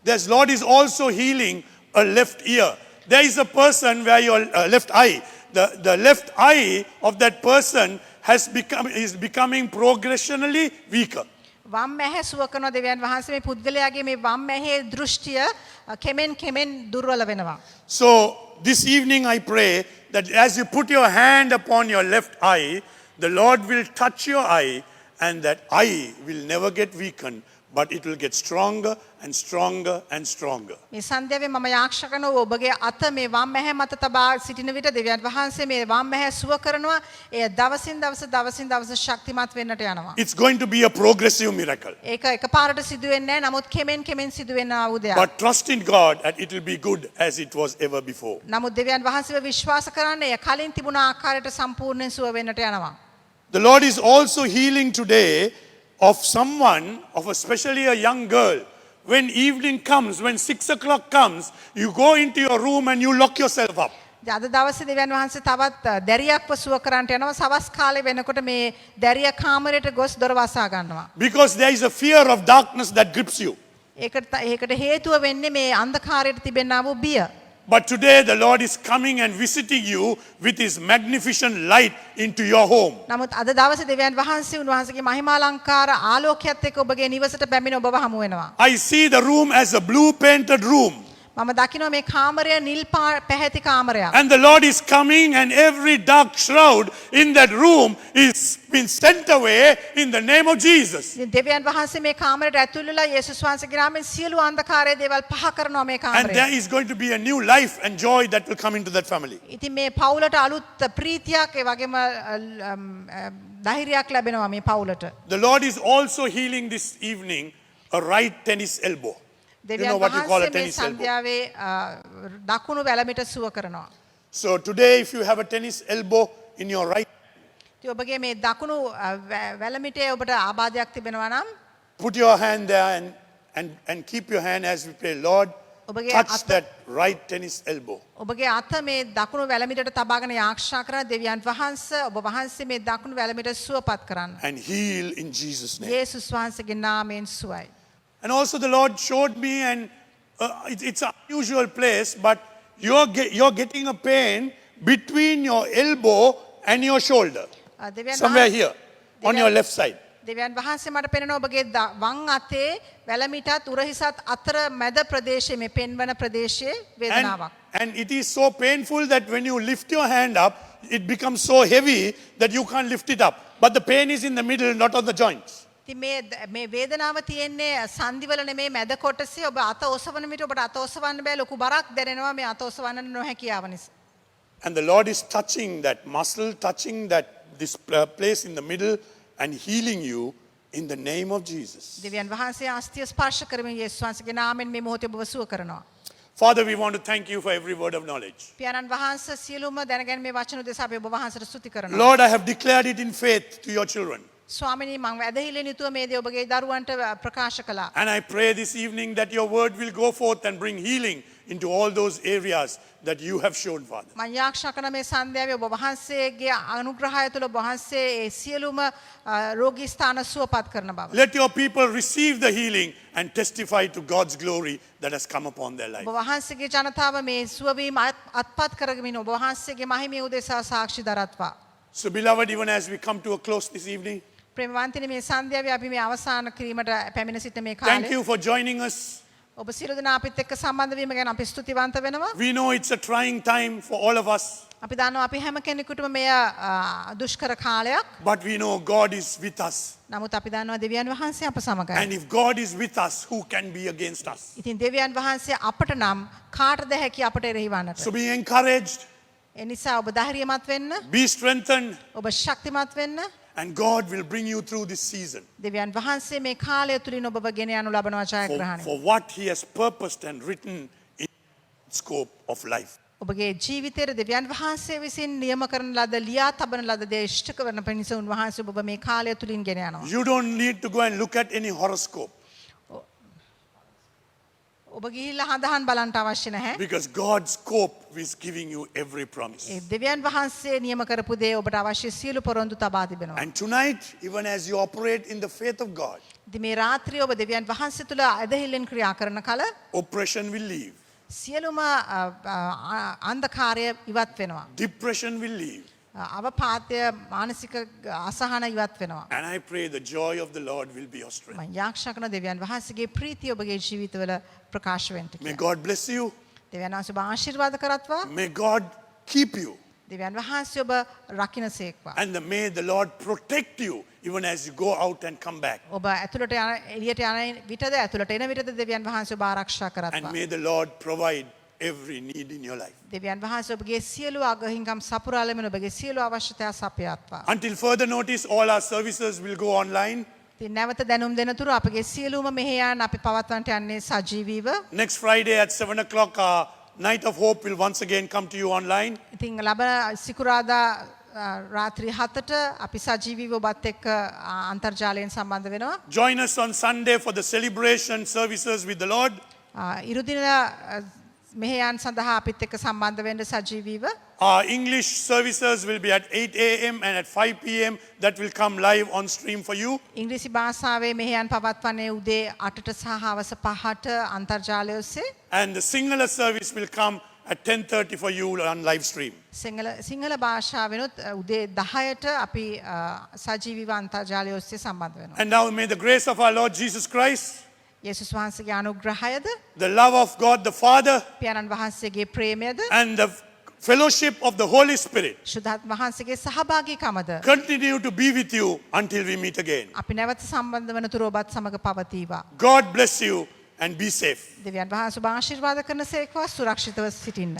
This Lord is also healing a left ear. There is a person where your left eye, the left eye of that person is becoming progressionally weaker. වම් ඇහැ සුව කරන දෙවියන් වහන්සේ මේ පුද්ගලයාගේ මේ වම් ඇහේ දෘෂ්ටිය කෙමෙන් කෙමෙන් දුර්වල වෙනවා. So this evening I pray that as you put your hand upon your left eye, the Lord will touch your eye and that eye will never get weakened, but it will get stronger and stronger and stronger. මේ සන්ධ්‍යාවේ මම යාක්ෂා කරනවා ඔබගේ අත මේ වම් ඇහැ මත තබා සිටින විට දෙවියන් වහන්සේ මේ වම් ඇහැ සුව කරනවා. එය දවසින් දවස ශක්තිමත් වෙන්නට යනවා. It's going to be a progressive miracle. ඒක එකපාරට සිදු වෙන්නේ නැහැ. නමුත් කෙමෙන් සිදු වෙන ආයුධයක්. But trust in God that it will be good as it was ever before. නමුත් දෙවියන් වහන්සේව විශ්වාස කරන්න එය කලින් තිබුණ ආකාරයට සම්පූර්ණයෙන් සුව වෙන්නට යනවා. The Lord is also healing today of someone, of especially a young girl. When evening comes, when 6 o'clock comes, you go into your room and you lock yourself up. අද දවසේ දෙවියන් වහන්සේ තවත් දැරියක්ව සුව කරන්නට යනවා. සවස් කාලේ වෙනකොට මේ දැරිය කාමරයට ගොස් දොර වසා ගන්නවා. Because there is a fear of darkness that grips you. ඒකට හේතුව වෙන්නේ මේ අන්ධකාරයට තිබෙනා වූ බිය. But today the Lord is coming and visiting you with his magnificent light into your home. නමුත් අද දවසේ දෙවියන් වහන්සේ උන්වහන්සේගේ මහිමාලංකාර ආලෝකයත් එක්ක ඔබගේ නිවසට පැමිණ ඔබව හමු වෙනවා. I see the room as a blue painted room. මම දකිනවා මේ කාමරය නිල් පැහැති කාමරයක්. And the Lord is coming and every dark shroud in that room is been sent away in the name of Jesus. දෙවියන් වහන්සේ මේ කාමරයට ඇතුල් වෙලා යේසුස් වහන්සේගේ නාමයෙන් සියලු අන්ධකාරයේ දේවල් පහ කරනවා මේ And කාමරය. there is going to be a new life and joy that will come into that family. ඉතින් මේ පවුලට අලුත් ප්‍රීතියක් ඒ වගේම ධෛර්යයක් ලැබෙනවා මේ පවුලට. The Lord is also healing this evening a right tennis elbow. You know දෙවියන් what you call a වහන්සේ මේ tennis elbow. සන්ධ්‍යාවේ දකුණු වැලමිට සුව කරනවා. So today if you have a tennis elbow in your right, ඉතින් ඔබගේ මේ දකුණු වැලමිටේ ඔබට ආබාධයක් තිබෙනවා නම් put your hand there and keep your hand as we pray, Lord, ඔබගේ touch අත that right tennis elbow. ඔබගේ අත මේ දකුණු වැලමිටට තබාගෙන යාක්ෂා කරන දෙවියන් වහන්සේ ඔබ වහන්සේ මේ දකුණු වැලමිට සුවපත් කරන්න. And heal in Jesus' name. යේසුස් වහන්සේගේ නාමයෙන් සුවයි. And also the Lord showed me, and it's an unusual place, but you're getting a pain between your elbow and your shoulder. දෙවියන් Somewhere here, on your left side. දෙවියන් වහන්සේ මට පෙනෙනවා ඔබගේ වම් අතේ වැලමිටත් උරහිසත් අතර මැද ප්‍රදේශයේ මේ පෙන්වන ප්‍රදේශයේ වේදනාවක්. And it is so painful that when you lift your hand up, it becomes so heavy that you can't lift it up. But the pain is in the middle, not on the joints. ඉතින් මේ වේදනාව තියෙන්නේ සංදිවල නෙමේ මැද කොටසේ ඔබ අත ඔසවන විට ඔබට අත ඔසවන්න බෑ ලොකු බරක් දැනෙනවා මේ අත ඔසවන්න නොහැකියාව නිසා. And the Lord is touching that muscle, touching this place in the middle and healing you in the name of Jesus. දෙවියන් වහන්සේ ආස්තිය ස්පර්ශ කරමින් යේසුස් වහන්සේගේ නාමයෙන් මේ මොහොතේ ඔබව සුව කරනවා. Father, we want to thank you for every word of knowledge. පියාණන් වහන්සේ සියලුම දැනගැනීමේ වචන උදෙසා අපි ඔබ වහන්සේට ස්තුති කරනවා. Lord, I have declared it in faith to your children. ස්වාමිනී මම වැදහිල්ලෙන් යුතුව මේ දේ ඔබගේ දරුවන්ට ප්‍රකාශ කළා. And I pray this evening that your word will go forth and bring healing into all those areas that you have shown, Father. මම යාක්ෂා කරන මේ සන්ධ්‍යාවේ ඔබ වහන්සේගේ අනුග්‍රහය තුළ ඔබ වහන්සේ ඒ සියලුම රෝගී ස්ථාන සුවපත් කරන බව. Let your people receive the healing and testify to God's glory that has come upon their life. ඔබ වහන්සේගේ ජනතාව මේ සුවවීම අත්පත් කරගමින් ඔබ වහන්සේගේ මහිමය උදෙසා සාක්ෂි දරත්වා. So beloved, even as we come to a close this evening, ප්‍රේමවන්තනි මේ සන්ධ්‍යාවේ අපි මේ අවසාන කිරීමට පැමිණ සිට මේ thank කාලේ you for joining us. ඔබ සියලු දෙනා අපිත් එක්ක සම්බන්ධ වීම ගැන අපි ස්තුතිවන්ත වෙනවා. We know it's a trying time for all of us, අපි දන්නවා අපි හැම කෙනෙකුටම මෙය දුෂ්කර කාලයක්. but we know God is with us. නමුත් අපි දන්නවා දෙවියන් වහන්සේ අප සමගයි. And if God is with us, who can be against us? ඉතින් දෙවියන් වහන්සේ අපට නම් කාටද හැකි අපට එරෙහි වන්නට. So be encouraged, ඒ නිසා ඔබ ධෛර්යමත් වෙන්න, be strengthened, ඔබ ශක්තිමත් වෙන්න. and God will bring you through this season දෙවියන් වහන්සේ මේ කාලය තුලින් ඔබව ගෙන යනු ලබනවා ජයග්‍රහණය. for what He has purposed and written in the scope of life. ඔබගේ ජීවිතයේ දෙවියන් වහන්සේ විසින් නියම කරන ලද ලියා තබන ලද දේ ඉෂ්ට කරන පිණිස උන්වහන්සේ ඔබ මේ කාලය තුලින් ගෙන යනවා. You don't need to go and look at any horoscope, ඔබ ගිහිල්ලා හඳහන් බලන්න අවශ්‍ය නැහැ. because God's scope is giving you every promise. ඒ දෙවියන් වහන්සේ නියම කරපු දේ ඔබට අවශ්‍ය සියලු පොරොන්දු තබා තිබෙනවා. And tonight, even as you operate in the faith of God, ඉතින් මේ රාත්‍රියේ ඔබ දෙවියන් වහන්සේ තුල ඇදහිල්ලෙන් ක්‍රියා කරන කල oppression will leave, සියලුම අන්ධකාරය ඉවත් වෙනවා. depression will leave, අවපාතය මානසික අසහන ඉවත් වෙනවා. And I pray the joy of the Lord will be your strength. මම යාක්ෂා කරන දෙවියන් වහන්සේගේ ප්‍රීතිය ඔබගේ ජීවිතවල ප්‍රකාශ වෙන්න May කියලා. God bless you. දෙවියන් වහන්සේ ඔබ ආශිර්වාද කරත්වා. May God keep you. දෙවියන් වහන්සේ ඔබ රකින්නසේක්වා. And may the Lord protect you even as you go out and come back. ඔබ ඇතුළට යන එළියට යන විටද ඇතුළට එන විටද දෙවියන් වහන්සේ ඔබ ආරක්ෂා And කරත්වා. may the Lord provide every need in your life. දෙවියන් වහන්සේ ඔබගේ සියලු අගහිංගම් සපුරාලමින් ඔබගේ සියලු අවශ්‍යතා සපයත්වා. Until further notice, all our services will go online. ඉතින් නැවත දැනුම් දෙනතුරු අපගේ සියලුම මෙහෙයන් අපි පවත්වන්නට යන්නේ සජීවීව. Next Friday at 7 o'clock, our Night of Hope will once again come to you online. ඉතින් ලබන සිකුරාදා රාත්‍රී 7ට අපි සජීවීව ඔබත් එක්ක අන්තර්ජාලයෙන් සම්බන්ධ වෙනවා. Join us on Sunday for the celebration services with the Lord. ඉරුදින මෙහෙයන් සඳහා අපිත් එක්ක සම්බන්ධ වෙන්න සජීවීව. Our English services will be at 8 a.m. and at 5 p.m. That will come live on stream for you. ඉංග්‍රීසි භාෂාවේ මෙහෙයන් පවත්වන්නේ උදේ 8ට සහ හවස 5ට අන්තර්ජාලය ඔස්සේ. And the Sinhala service will come at 10:30 for you on live stream. Sinhala භාෂාවෙනුත් උදේ 10ට අපි සජීවීව අන්තර්ජාලය ඔස්සේ සම්බන්ධ වෙනවා. And now may the grace of our Lord Jesus Christ, යේසුස් වහන්සේගේ අනුග්‍රහයද the love of God the Father, පියාණන් වහන්සේගේ ප්‍රේමයද and the fellowship of the Holy Spirit ශුද්ධාත්ම වහන්සේගේ සහභාගීකමද continue to be with you until we meet again. අපි නැවත සම්බන්ධ වන තුරු ඔබත් සමග පවතීවා. God bless you and be safe. දෙවියන් වහන්සේ ඔබ ආශිර්වාද කරනසේක්වා සුරක්ෂිතව සිටින්න.